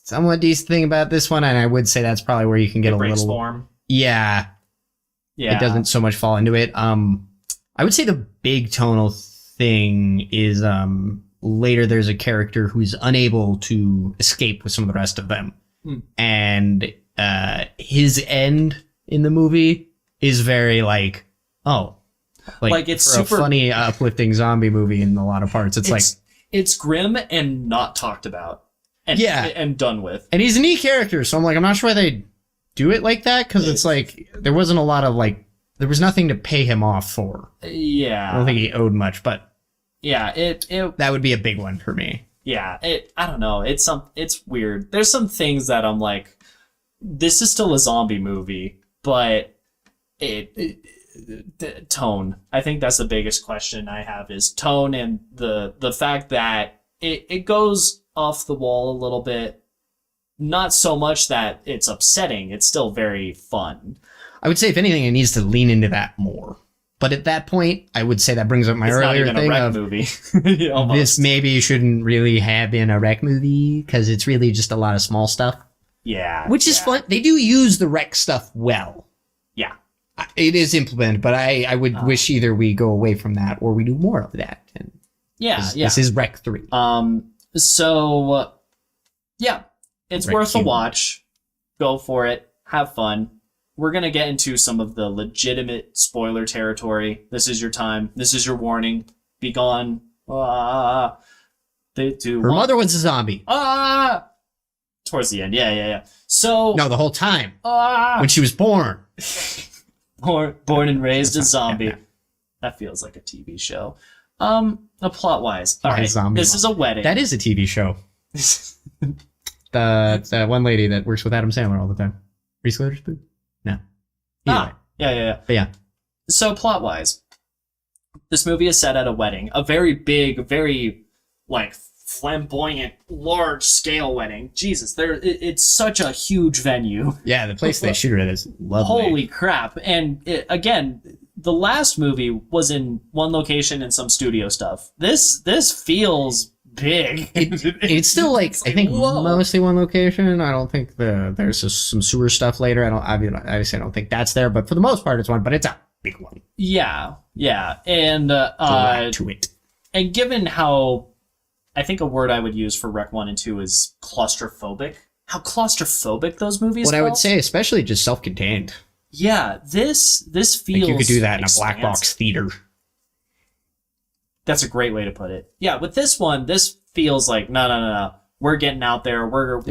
somewhat decent thing about this one, and I would say that's probably where you can get a little form. Yeah. It doesn't so much fall into it. I would say the big tonal thing is later there's a character who's unable to escape with some of the rest of them. And his end in the movie is very like it's for super, a funny uplifting zombie movie in a lot of parts. It's grim and not talked about. And done with. And he's a neat character, so I'm not sure why they do it like that, because it's like there wasn't a lot of like there was nothing to pay him off for. Yeah. I don't think he owed much, but yeah, it that would be a big one for me. Yeah, I don't know. It's weird. There's some things that I'm like, this is still a zombie movie, but the tone. I think that's the biggest question I have is tone, and the fact that it goes off the wall a little bit. Not so much that it's upsetting. It's still very fun. I would say, if anything, it needs to lean into that more. But at that point, I would say that brings up my earlier thing a wreck of movie. this maybe shouldn't really have been a wreck movie because it's really just a lot of small stuff. Yeah. Which is fun. They do use the wreck stuff well. Yeah. It is implemented, but I would wish either we go away from that or we do more of that. And this is Wreck 3. So, yeah, it's Wreck worth 2. a watch. Go for it. Have fun. We're going to get into some of the legitimate spoiler territory. This is your time. This is your warning. Be gone. Her mother was a zombie. Towards the end. Yeah. So... No, the whole time. When she was born. Born and raised a zombie. That feels like a TV show. Plot-wise. All right, this is a wedding. That is a TV show. the one lady that works with Adam Sandler all the time. Reese Witherspoon? No. Yeah. But yeah. So plot-wise, this movie is set at a wedding. A very big, very, like, flamboyant, large-scale wedding. Jesus, it's such a huge venue. Yeah, the place they shoot it is lovely. Holy crap. And, again, the last movie was in one location and some studio stuff. This feels big. It's still like I think whoa. Mostly one location. I don't think there's some sewer stuff later. Obviously I don't think that's there, but for the most part it's one. But it's a big one. Yeah, and to it. And given how, I think a word I would use for Rec 1 and 2 is claustrophobic. How claustrophobic those movies. What I would say, especially just self-contained. Yeah, this feels. Like you could do that in expansive. a black box theater. That's a great way to put it. Yeah, with this one, this feels like no. We're getting out there. We're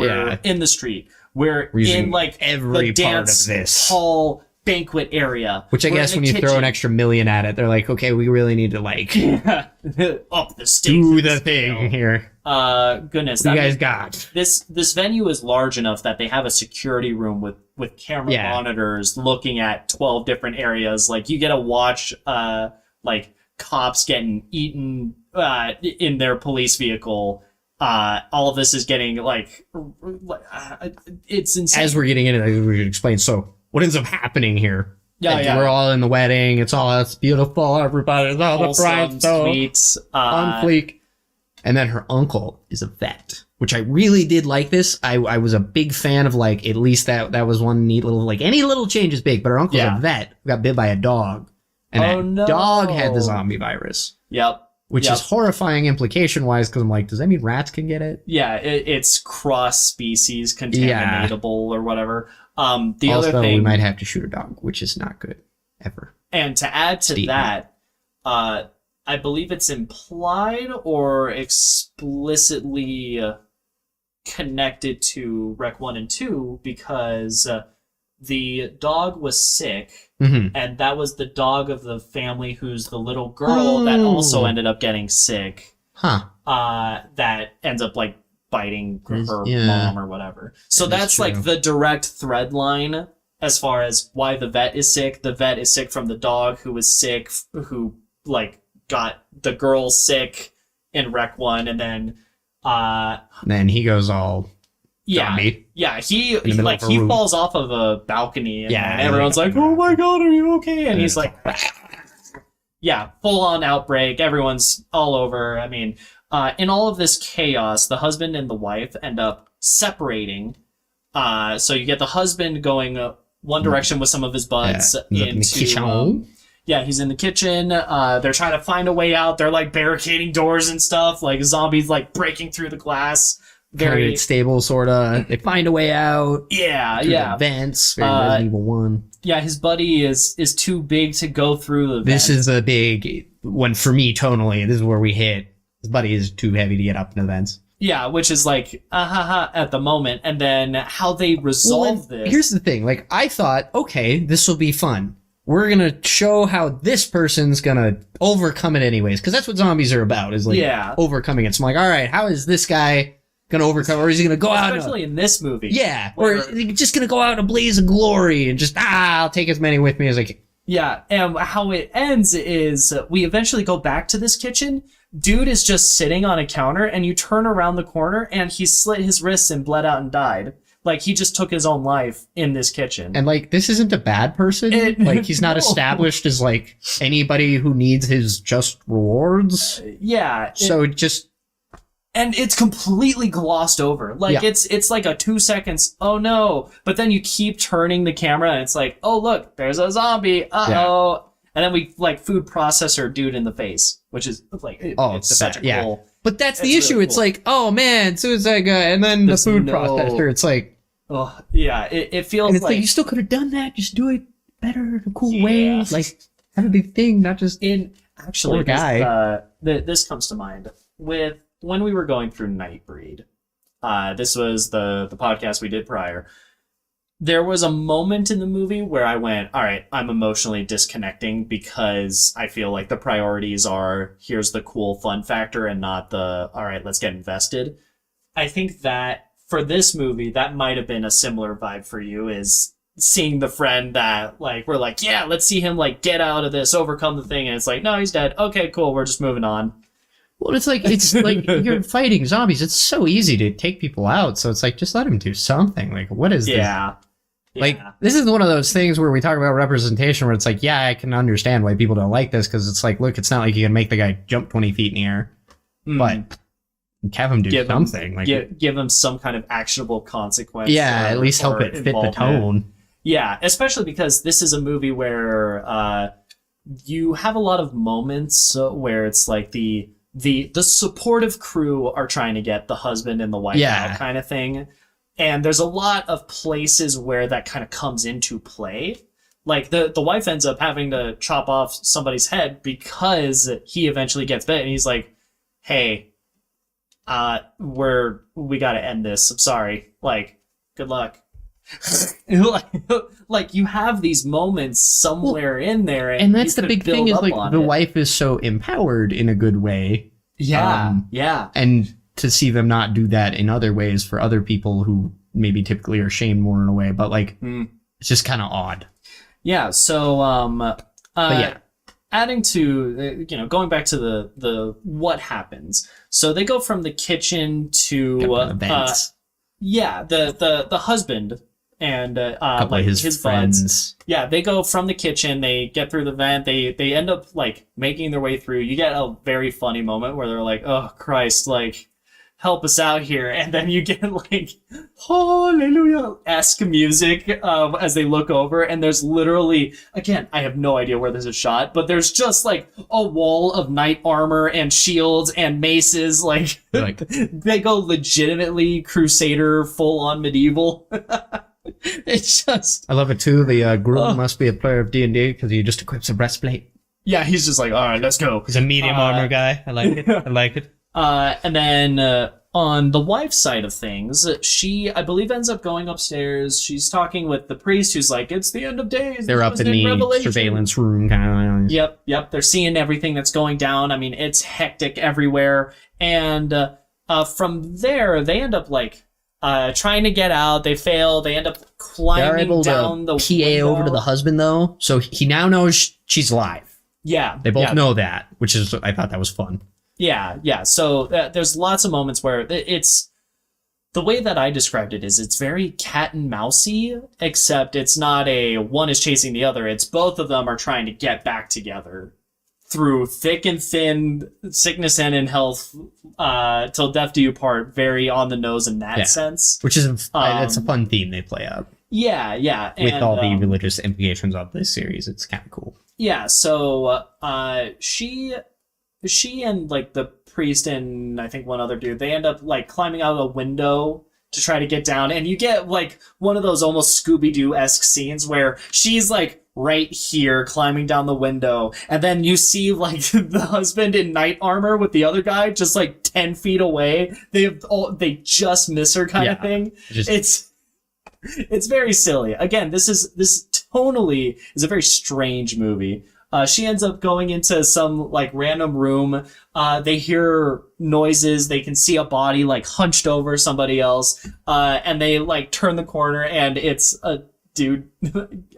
in the street. We're in like every the part dance of this hall banquet area. Which I guess when you throw an extra $1 million at it, they're like, okay, we really need to like up the stakes. Do the thing here. Goodness, you guys got this venue is large enough that they have a security room with camera monitors looking at 12 different areas. Like you get to watch like cops getting eaten in their police vehicle. All of this is getting like it's insane. As we're getting into it, we should explain. So what ends up happening here? Yeah. We're all in the wedding. It's beautiful. Everybody's all the bright stuff on fleek. And then her uncle is a vet, which I really did like this. I was a big fan of like, at least that was one neat little, like any little change is big, but her uncle's a vet who got bit by a dog. And that dog had the zombie virus. Yep. Which is horrifying implication wise, because I'm like, does that mean rats can get it? Yeah, it's cross-species contaminatable or whatever. The also, other thing, we might have to shoot a dog, which is not good, ever. And to add to that, I believe it's implied or explicitly connected to Rec 1 and 2 because the dog was sick, and that was the dog of the family who's the little girl that also ended up getting sick. That ends up like biting her mom or whatever. So that's like the direct thread line as far as why the vet is sick. The vet is sick from the dog who was sick, who like got the girl sick in Rec 1, and then he goes all zombie. Yeah, he falls off of a balcony, and everyone's like, "Oh my god, are you okay?" And he's like, full on outbreak. Everyone's all over. I mean, in all of this chaos, the husband and the wife end up separating. So you get the husband going one direction with some of his buds into. He's in the kitchen. They're trying to find a way out. They're like barricading doors and stuff. Like zombies, like breaking through the glass. Very stable, sort of. They find a way out. The vents. Very Resident Evil 1. Yeah, his buddy is too big to go through the vents. This is a big one for me, tonally. This is where we hit. His buddy is too heavy to get up into the vents. Yeah, which is like, at the moment. And then how they resolve this. Here's the thing. Like, I thought, okay, this will be fun. we're gonna show how this person's gonna overcome it anyways, because that's what zombies are about, is like overcoming it. So I'm like, all right, how is this guy gonna overcome, or is he gonna go out? Especially in this movie. Yeah, or is he just gonna go out in a blaze of glory and just I'll take as many with me as I can. Yeah, and how it ends is we eventually go back to this kitchen. Dude is just sitting on a counter, and you turn around the corner, and he slit his wrists and bled out and died. Like, he just took his own life in this kitchen. And, like, this isn't a bad person. Like, he's not established as, like, anybody who needs his just rewards. Yeah. So just... And it's completely glossed over. Like, it's like a 2 seconds, oh no. But then you keep turning the camera, and it's like, oh look, there's a zombie. Uh-oh. Yeah. And then we, like, food processor dude in the face, which is, like, it's such a cool... But that's the issue. Really cool. It's like, oh man, suicide guy, and then the food processor. It's like... Oh, yeah, it feels and it's like you still could have done that. Just do it better in a cool way. Like, have a big thing, not just actually, poor guy. This comes to mind with when we were going through Nightbreed. This was the podcast we did prior. There was a moment in the movie where I went, all right, I'm emotionally disconnecting because I feel like the priorities are here's the cool fun factor and not the, all right, let's get invested. I think that for this movie, that might have been a similar vibe for you, is seeing the friend that, like, we're like, yeah, let's see him, like, get out of this, overcome the thing, and it's like, no, he's dead. Okay, cool, we're just moving on. Well, it's like you're fighting zombies. It's so easy to take people out, so it's like, just let him do something. Like, what is this? Like, this is one of those things where we talk about representation where it's like, yeah, I can understand why people don't like this, because it's like, look, it's not like you can make the guy jump 20 feet in the air, but... have him do something. Give him some kind of actionable consequence. Yeah, at least help it fit the tone. Yeah, especially because this is a movie where you have a lot of moments where it's like the supportive crew are trying to get the husband and the wife out kind of thing. And there's a lot of places where that kind of comes into play. Like, the wife ends up having to chop off somebody's head because he eventually gets bit, and he's like, hey... we gotta end this. I'm sorry. Like, good luck. like, you have these moments somewhere in there, and that's the big thing is, like, the wife is so empowered in a good way. Yeah, and to see them not do that in other ways for other people who maybe typically are shamed more in a way, but, like, it's just kind of odd. Yeah, so, adding to, going back to the what happens. So they go from the kitchen to the husband and like his friends. Buds. Yeah, they go from the kitchen. They get through the vent. They end up, like, making their way through. You get a very funny moment where they're like, "Oh Christ, like, help us out here," and then you get, like, hallelujah-esque music as they look over, and there's literally, again, I have no idea where this is shot, but there's just, like, a wall of knight armor and shields and maces, like they go legitimately Crusader, full-on medieval. It's just... I love it, too. The groom must be a player of D&D because he just equips a breastplate. Yeah, he's just like, all right, let's go. He's a medium armor guy. I like it. I like it. And then on the wife's side of things, she, I believe, ends up going upstairs. She's talking with the priest, who's like, it's the end of days. They're up in the surveillance room, kind of. Yep. They're seeing everything that's going down. I mean, it's hectic everywhere. And from there, they end up, like, trying to get out. They fail. They end up climbing down the window. Over to the husband, though. So he now knows she's alive. Yeah. They both know that, which is, I thought that was fun. Yeah. So there's lots of moments where it's... The way that I described it is it's very cat and mousey, except it's not a one is chasing the other. It's both of them are trying to get back together through thick and thin, sickness and in health, till death do you part, very on the nose in that sense. Which is, it's a fun theme they play out. Yeah. With all the religious implications of this series, it's kind of cool. Yeah, so she and, like, the priest and I think one other dude, they end up, like, climbing out of a window to try to get down, and you get, like, one of those almost Scooby-Doo-esque scenes where she's, like, right here climbing down the window, and then you see, like, the husband in knight armor with the other guy just, like, 10 feet away. They just miss her kind of thing. It's very silly. Again, this is tonally is a very strange movie. She ends up going into some like random room. They hear noises. They can see a body like hunched over somebody else. And they like turn the corner and it's a dude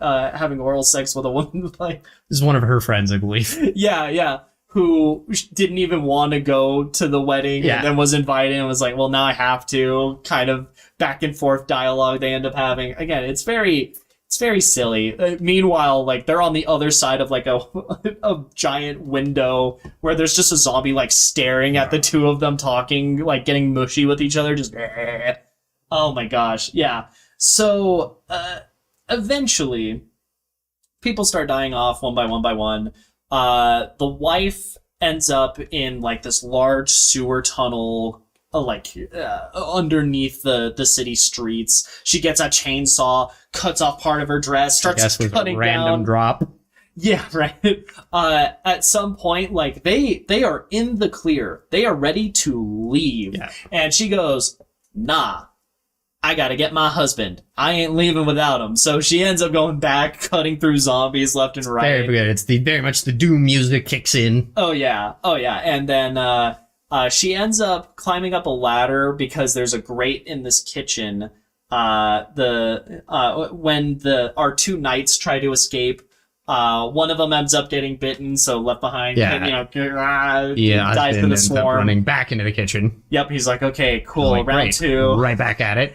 having oral sex with a woman. Like, this is one of her friends, I believe. Yeah. Who didn't even want to go to the wedding and then was invited and was like, well, now I have to. Kind of back and forth dialogue they end up having. Again, it's very silly. Meanwhile, like they're on the other side of like a giant window where there's just a zombie like staring at the two of them talking, like getting mushy with each other. Just oh my gosh, yeah. So eventually, people start dying off one by one. The wife ends up in like this large sewer tunnel. Underneath the city streets. She gets a chainsaw, cuts off part of her dress, starts cutting a random down. drop. Yeah, right. At some point, like they are in the clear. They are ready to leave. Yeah. And she goes, nah, I gotta get my husband. I ain't leaving without him. So she ends up going back, cutting through zombies left and right. Very good. It's very much the Doom music kicks in. Oh yeah. And then she ends up climbing up a ladder because there's a grate in this kitchen. When our two knights try to escape, one of them ends up getting bitten, so left behind. Yeah. And, Dies for the swarm. Running back into the kitchen. Yep. He's like, okay, cool. Like, round two. Right back at it.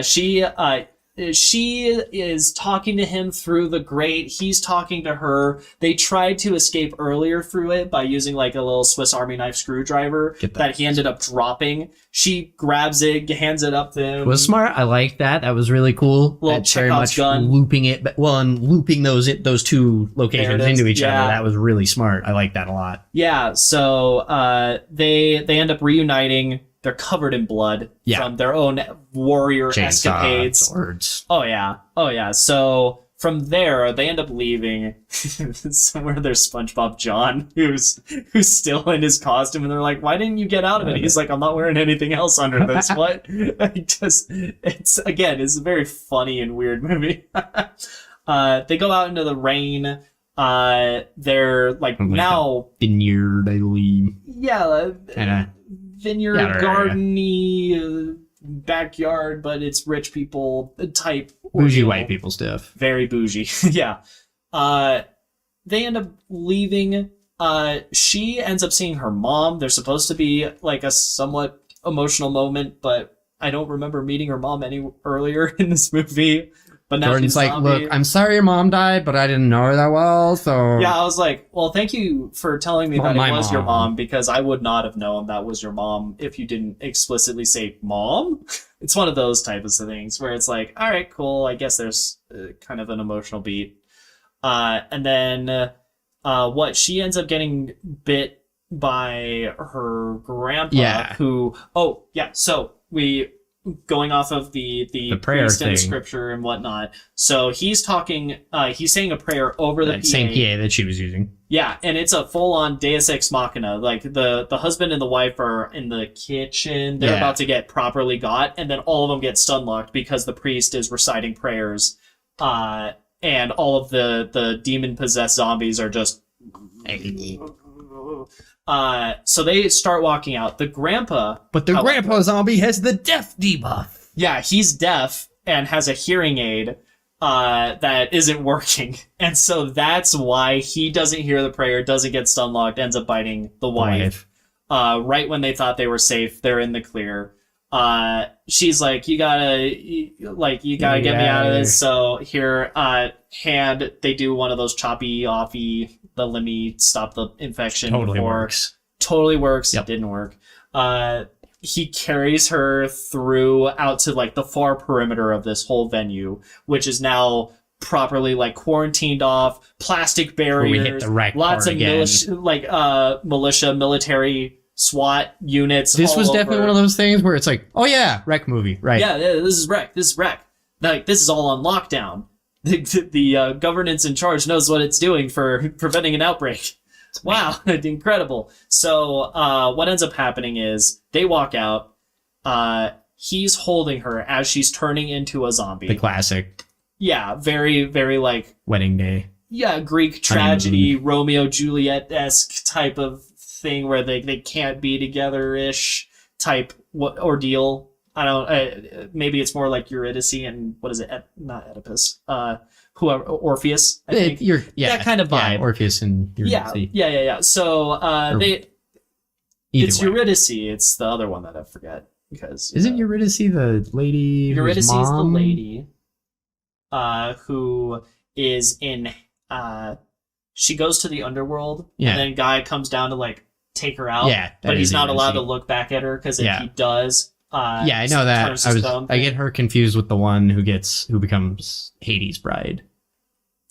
She is talking to him through the grate. He's talking to her. They tried to escape earlier through it by using like a little Swiss Army knife screwdriver that he ended up dropping. She grabs it, hands it up to him. It was smart. I liked that. That was really cool. Little Very Chekhov's much gun. looping it. And looping those two locations into each other. That was really smart. I like that a lot. Yeah. So they end up reuniting. They're covered in blood from their own warrior escapades. Swords. Oh yeah. So from there, they end up leaving somewhere. There's SpongeBob John, who's still in his costume, and they're like, "Why didn't you get out of it?" He's like, "I'm not wearing anything else under this." What? It's a very funny and weird movie. They go out into the rain. They're like now vineyard, I believe. Yeah. Kinda. Vineyard, gardeny, backyard, but it's rich people type. Bougie white people stuff. Very bougie. Yeah. They end up leaving. She ends up seeing her mom. There's supposed to be like a somewhat emotional moment, but I don't remember meeting her mom any earlier in this movie. But now Jordan's like, look, I'm sorry your mom died, but I didn't know her that well, so... Yeah, I was like, well, thank you for telling me that it was your mom, because I would not have known that was your mom if you didn't explicitly say mom. It's one of those types of things where it's like, all right, cool, I guess there's kind of an emotional beat. And then she ends up getting bit by her grandpa, who... Oh, yeah, so going off of the prayer priest thing. and scripture and whatnot. So he's talking, he's saying a prayer over the PA. Same PA that she was using. Yeah, and it's a full-on Deus Ex Machina. Like, the husband and the wife are in the kitchen. They're about to get properly got, and then all of them get stun-locked because the priest is reciting prayers. And all of the demon-possessed zombies are just... So they start walking out. The grandpa... But the grandpa zombie has the deaf debuff. Yeah, he's deaf and has a hearing aid that isn't working. And so that's why he doesn't hear the prayer, doesn't get stun locked, ends up biting the wife. Right when they thought they were safe, they're in the clear. She's like, you gotta get me out of this. So here, they do one of those choppy offy, the lemmy, stop the infection. Totally works. Yep. It didn't work. He carries her through out to like the far perimeter of this whole venue, which is now properly like quarantined off, plastic barriers, we hit the wreck lots part of again. militia, military SWAT units. This was definitely one of those things where it's like, oh yeah, wreck movie, right? Yeah, this is wreck. Like, this is all on lockdown. The governance in charge knows what it's doing for preventing an outbreak. Wow, incredible. So what ends up happening is they walk out. He's holding her as she's turning into a zombie. The classic. Yeah, very, very like wedding day. Yeah, Greek tragedy, Romeo Juliet-esque type of thing where they can't be together-ish type ordeal. I don't. Maybe it's more like Eurydice and what is it? Not Oedipus. Whoever Orpheus. I think. That kind of vibe. Yeah, Orpheus and Eurydice. Yeah. So it's way. Eurydice. It's the other one that I forget because isn't Eurydice the lady? Eurydice is the lady who is in. She goes to the underworld, and then Guy comes down to like take her out. Yeah, but he's not allowed to look back at her because if he does. I know that. I get her confused with the one who becomes Hades' bride.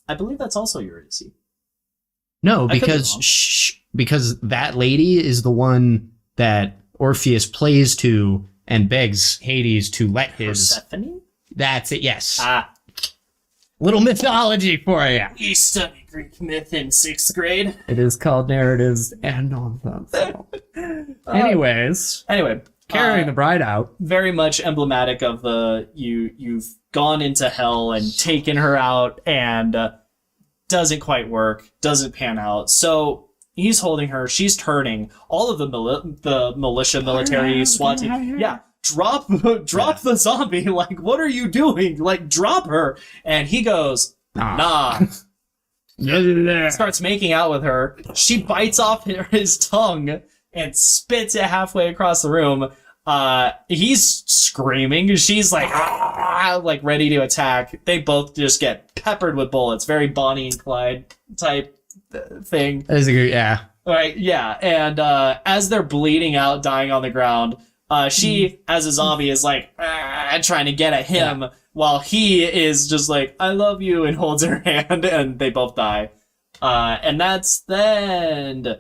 I believe that's also Eurydice. No, because that lady is the one that Orpheus plays to and begs Hades to let his. Persephone? That's it. Yes. Little mythology for you. You studied Greek myth in 6th grade. It is called narratives and nonsense. Anyway. Carrying the bride out. Very much emblematic of the you've gone into hell and taken her out and doesn't quite work, doesn't pan out. So he's holding her, she's turning. All of the militia, military, SWAT team. Yeah. Drop the zombie. Like, what are you doing? Like, drop her. And he goes, nah. Starts making out with her. She bites off his tongue and spits it halfway across the room. He's screaming. She's like ready to attack. They both just get peppered with bullets. Very Bonnie and Clyde type thing. That is a good, yeah. Right, yeah. And as they're bleeding out, dying on the ground, she, as a zombie, is like trying to get at him while he is just like, I love you, and holds her hand, and they both die. And that's the end.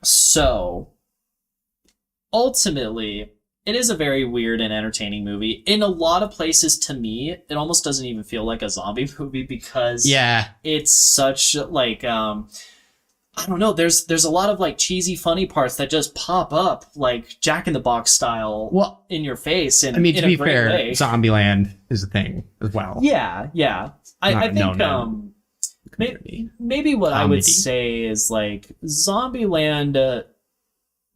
So, ultimately, it is a very weird and entertaining movie. In a lot of places, to me, it almost doesn't even feel like a zombie movie because it's such, like, I don't know, there's a lot of, like, cheesy, funny parts that just pop up, like, Jack in the Box style in your face in, to be fair, way. Zombieland is a thing as well. Yeah. I think, maybe what I would say is, like, Zombieland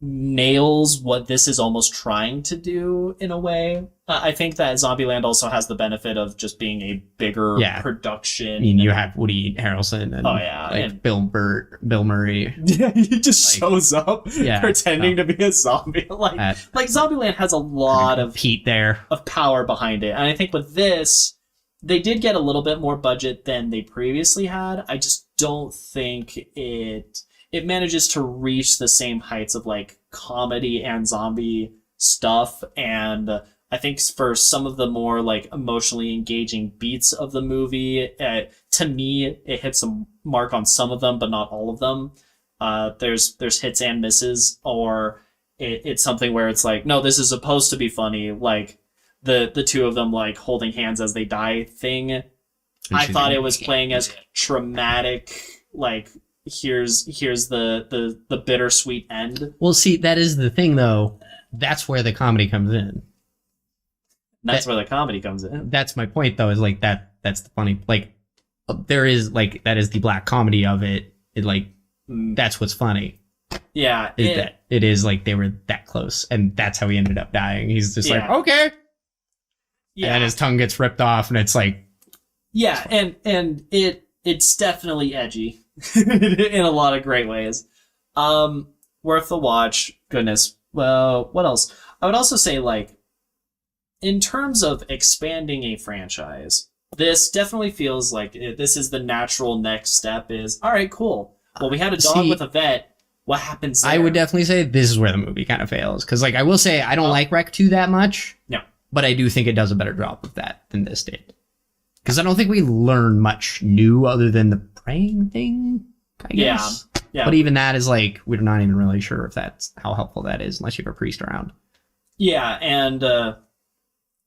nails what this is almost trying to do in a way. I think that Zombieland also has the benefit of just being a bigger production. I mean, you have Woody Harrelson and and Bill Murray. Yeah, he just shows up pretending to be a zombie. Like Zombieland has a lot of heat there, of power behind it, and I think with this, they did get a little bit more budget than they previously had. I just don't think it manages to reach the same heights of like comedy and zombie stuff. And I think for some of the more like emotionally engaging beats of the movie, to me, it hits a mark on some of them, but not all of them. There's hits and misses, or it's something where it's like, no, this is supposed to be funny. Like the two of them like holding hands as they die thing. I thought it was playing as traumatic, like, here's the bittersweet end. Well, see, that is the thing, though. That's where the comedy comes in. That's where the comedy comes in. That's my point, though, is like that's the funny, like, there is, like, that is the black comedy of it. It, like, that's what's funny. Yeah. It is, like, they were that close, and that's how he ended up dying. He's just like, okay. Yeah. And then his tongue gets ripped off, and it's like... Yeah, and it's definitely edgy. In a lot of great ways. Worth the watch. Goodness. Well, what else? I would also say, like, in terms of expanding a franchise, this definitely feels like this is the natural next step is, all right, cool. Well, we had a dog with a vet. What happens there? I would definitely say this is where the movie kind of fails. Because, like, I will say I don't like Rec 2 that much. No. But I do think it does a better job of that than this did. Because I don't think we learn much new other than the praying thing, I guess. Yeah. But even that is like, we're not even really sure if that's how helpful that is unless you have a priest around. Yeah, and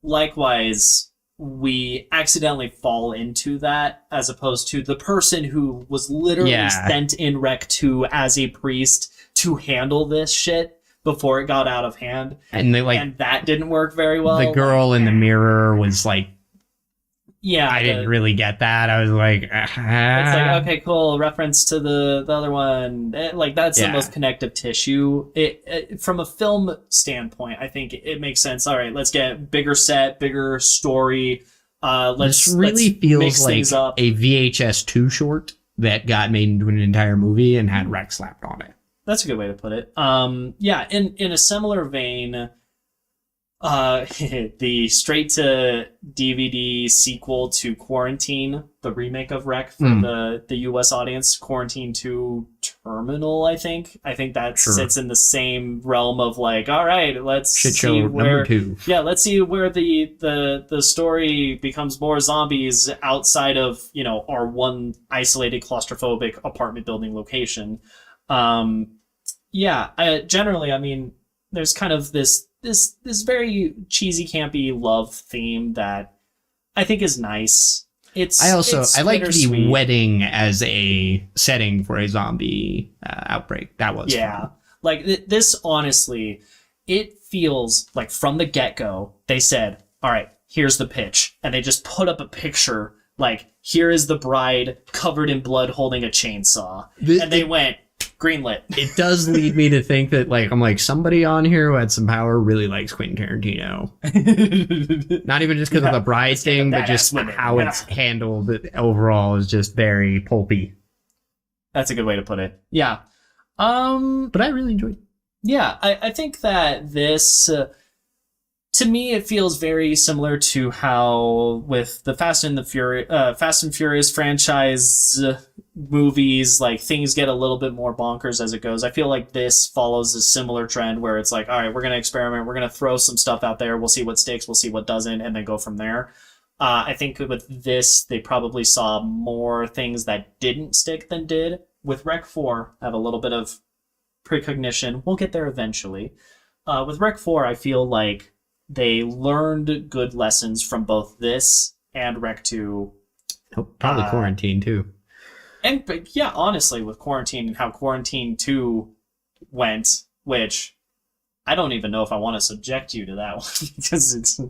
likewise, we accidentally fall into that as opposed to the person who was literally sent in Rec 2 as a priest to handle this shit before it got out of hand. And they and that didn't work very well. The girl in the mirror was like Yeah, I didn't really get that. I was like, it's like, okay, cool, reference to the other one. Like, that's the most connective tissue. It from a film standpoint, I think it makes sense. All right, let's get bigger set, bigger story. This really feels like a VHS 2 short that got made into an entire movie and had Rec slapped on it. That's a good way to put it. Yeah, in a similar vein, the straight to DVD sequel to Quarantine, the remake of Rec for the US audience, Quarantine 2 Terminal, I think that sits in the same realm of like, all right, let's see where let's see where the story becomes more zombies outside of, you know, our one isolated claustrophobic apartment building location. Generally, I mean, there's kind of this very cheesy, campy love theme that I think is nice. I like the wedding as a setting for a zombie outbreak. That was fun. Like this. Honestly, it feels like from the get-go they said, "All right, here's the pitch," and they just put up a picture like, "Here is the bride covered in blood holding a chainsaw," and they went, greenlit. It does lead me to think that, like, I'm like, somebody on here who had some power really likes Quentin Tarantino. Not even just because of the bride thing, but just how it's handled overall is just very pulpy. That's a good way to put it. Yeah. But I really enjoyed it. Yeah, I think that this, to me, it feels very similar to how with the Fast and Furious franchise movies, like, things get a little bit more bonkers as it goes. I feel like this follows a similar trend where it's like, all right, we're going to experiment, we're going to throw some stuff out there, we'll see what sticks, we'll see what doesn't, and then go from there. I think with this, they probably saw more things that didn't stick than did. With Rec 4, I have a little bit of precognition. We'll get there eventually. With Rec 4, I feel like they learned good lessons from both this and Rec 2. Probably Quarantine, too. But yeah, honestly, with Quarantine and how Quarantine 2 went, which I don't even know if I want to subject you to that one, because it's...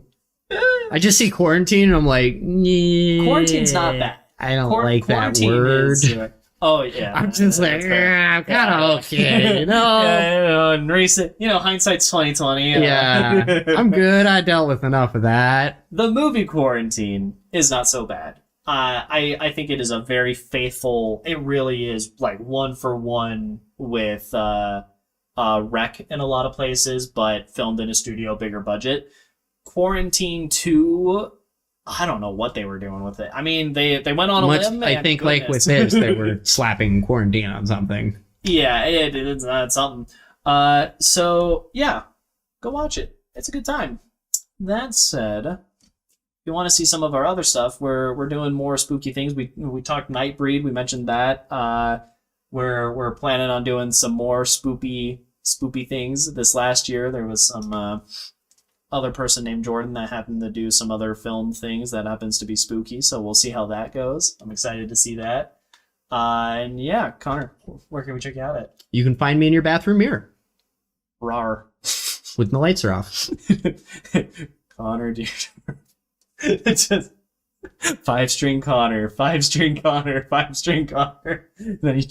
I just see Quarantine and I'm like, yeah, Quarantine's not bad. I don't like that word. Oh, yeah. I'm just like, I'm kind of okay, you know? And recent, hindsight's 20/20. Yeah, I'm good. I dealt with enough of that. The movie Quarantine is not so bad. I think it is a very faithful, it really is like one for one with Rec in a lot of places, but filmed in a studio, bigger budget. Quarantine 2, I don't know what they were doing with it. I mean, they went on a limb. I think like with this, they were slapping Quarantine on something. Yeah, it's something. So yeah, go watch it. It's a good time. That said, if you want to see some of our other stuff, we're doing more spooky things. We talked Nightbreed. We mentioned that. We're planning on doing some more spoopy things. This last year, there was some other person named Jordan that happened to do some other film things that happens to be spooky. So we'll see how that goes. I'm excited to see that. And yeah, Connor, where can we check you out at? You can find me in your bathroom mirror. Rawr. When the lights are off. Connor, dude. It's just 5-string Connor, 5-string Connor, 5-string Connor. Then he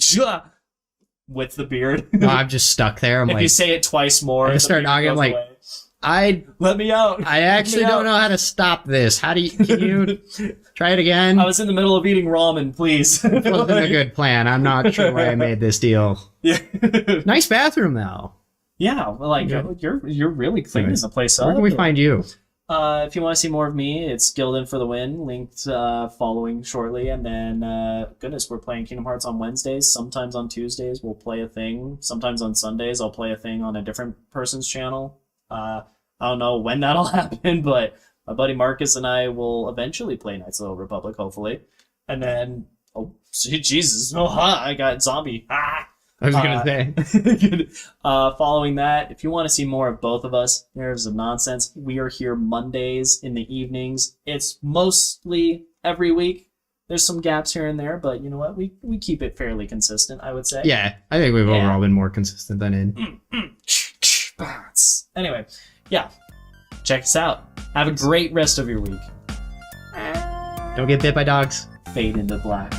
with the beard. No, I'm just stuck there. I'm if like, you say it twice more, I start knocking. I'm like, let me out. I actually don't know how to stop this. Can you try it again? I was in the middle of eating ramen, please. It wasn't a good plan. I'm not sure why I made this deal. Yeah. Nice bathroom though. Yeah, well, like you're really cleaning the place up. Where can we find you? If you want to see more of me, it's Gildan for the Win, linked following shortly. And then, goodness, we're playing Kingdom Hearts on Wednesdays. Sometimes on Tuesdays, we'll play a thing. Sometimes on Sundays, I'll play a thing on a different person's channel. I don't know when that'll happen, but my buddy Marcus and I will eventually play Knights of the Old Republic, hopefully. And then, Jesus, I got zombie. I was going to say. Following that, if you want to see more of both of us, Nerves of Nonsense, we are here Mondays in the evenings. It's mostly every week. There's some gaps here and there, but you know what? We keep it fairly consistent, I would say. Yeah, I think we've overall been more consistent than in. Anyway, yeah. Check us out. Have a great rest of your week. Don't get bit by dogs. Fade into black.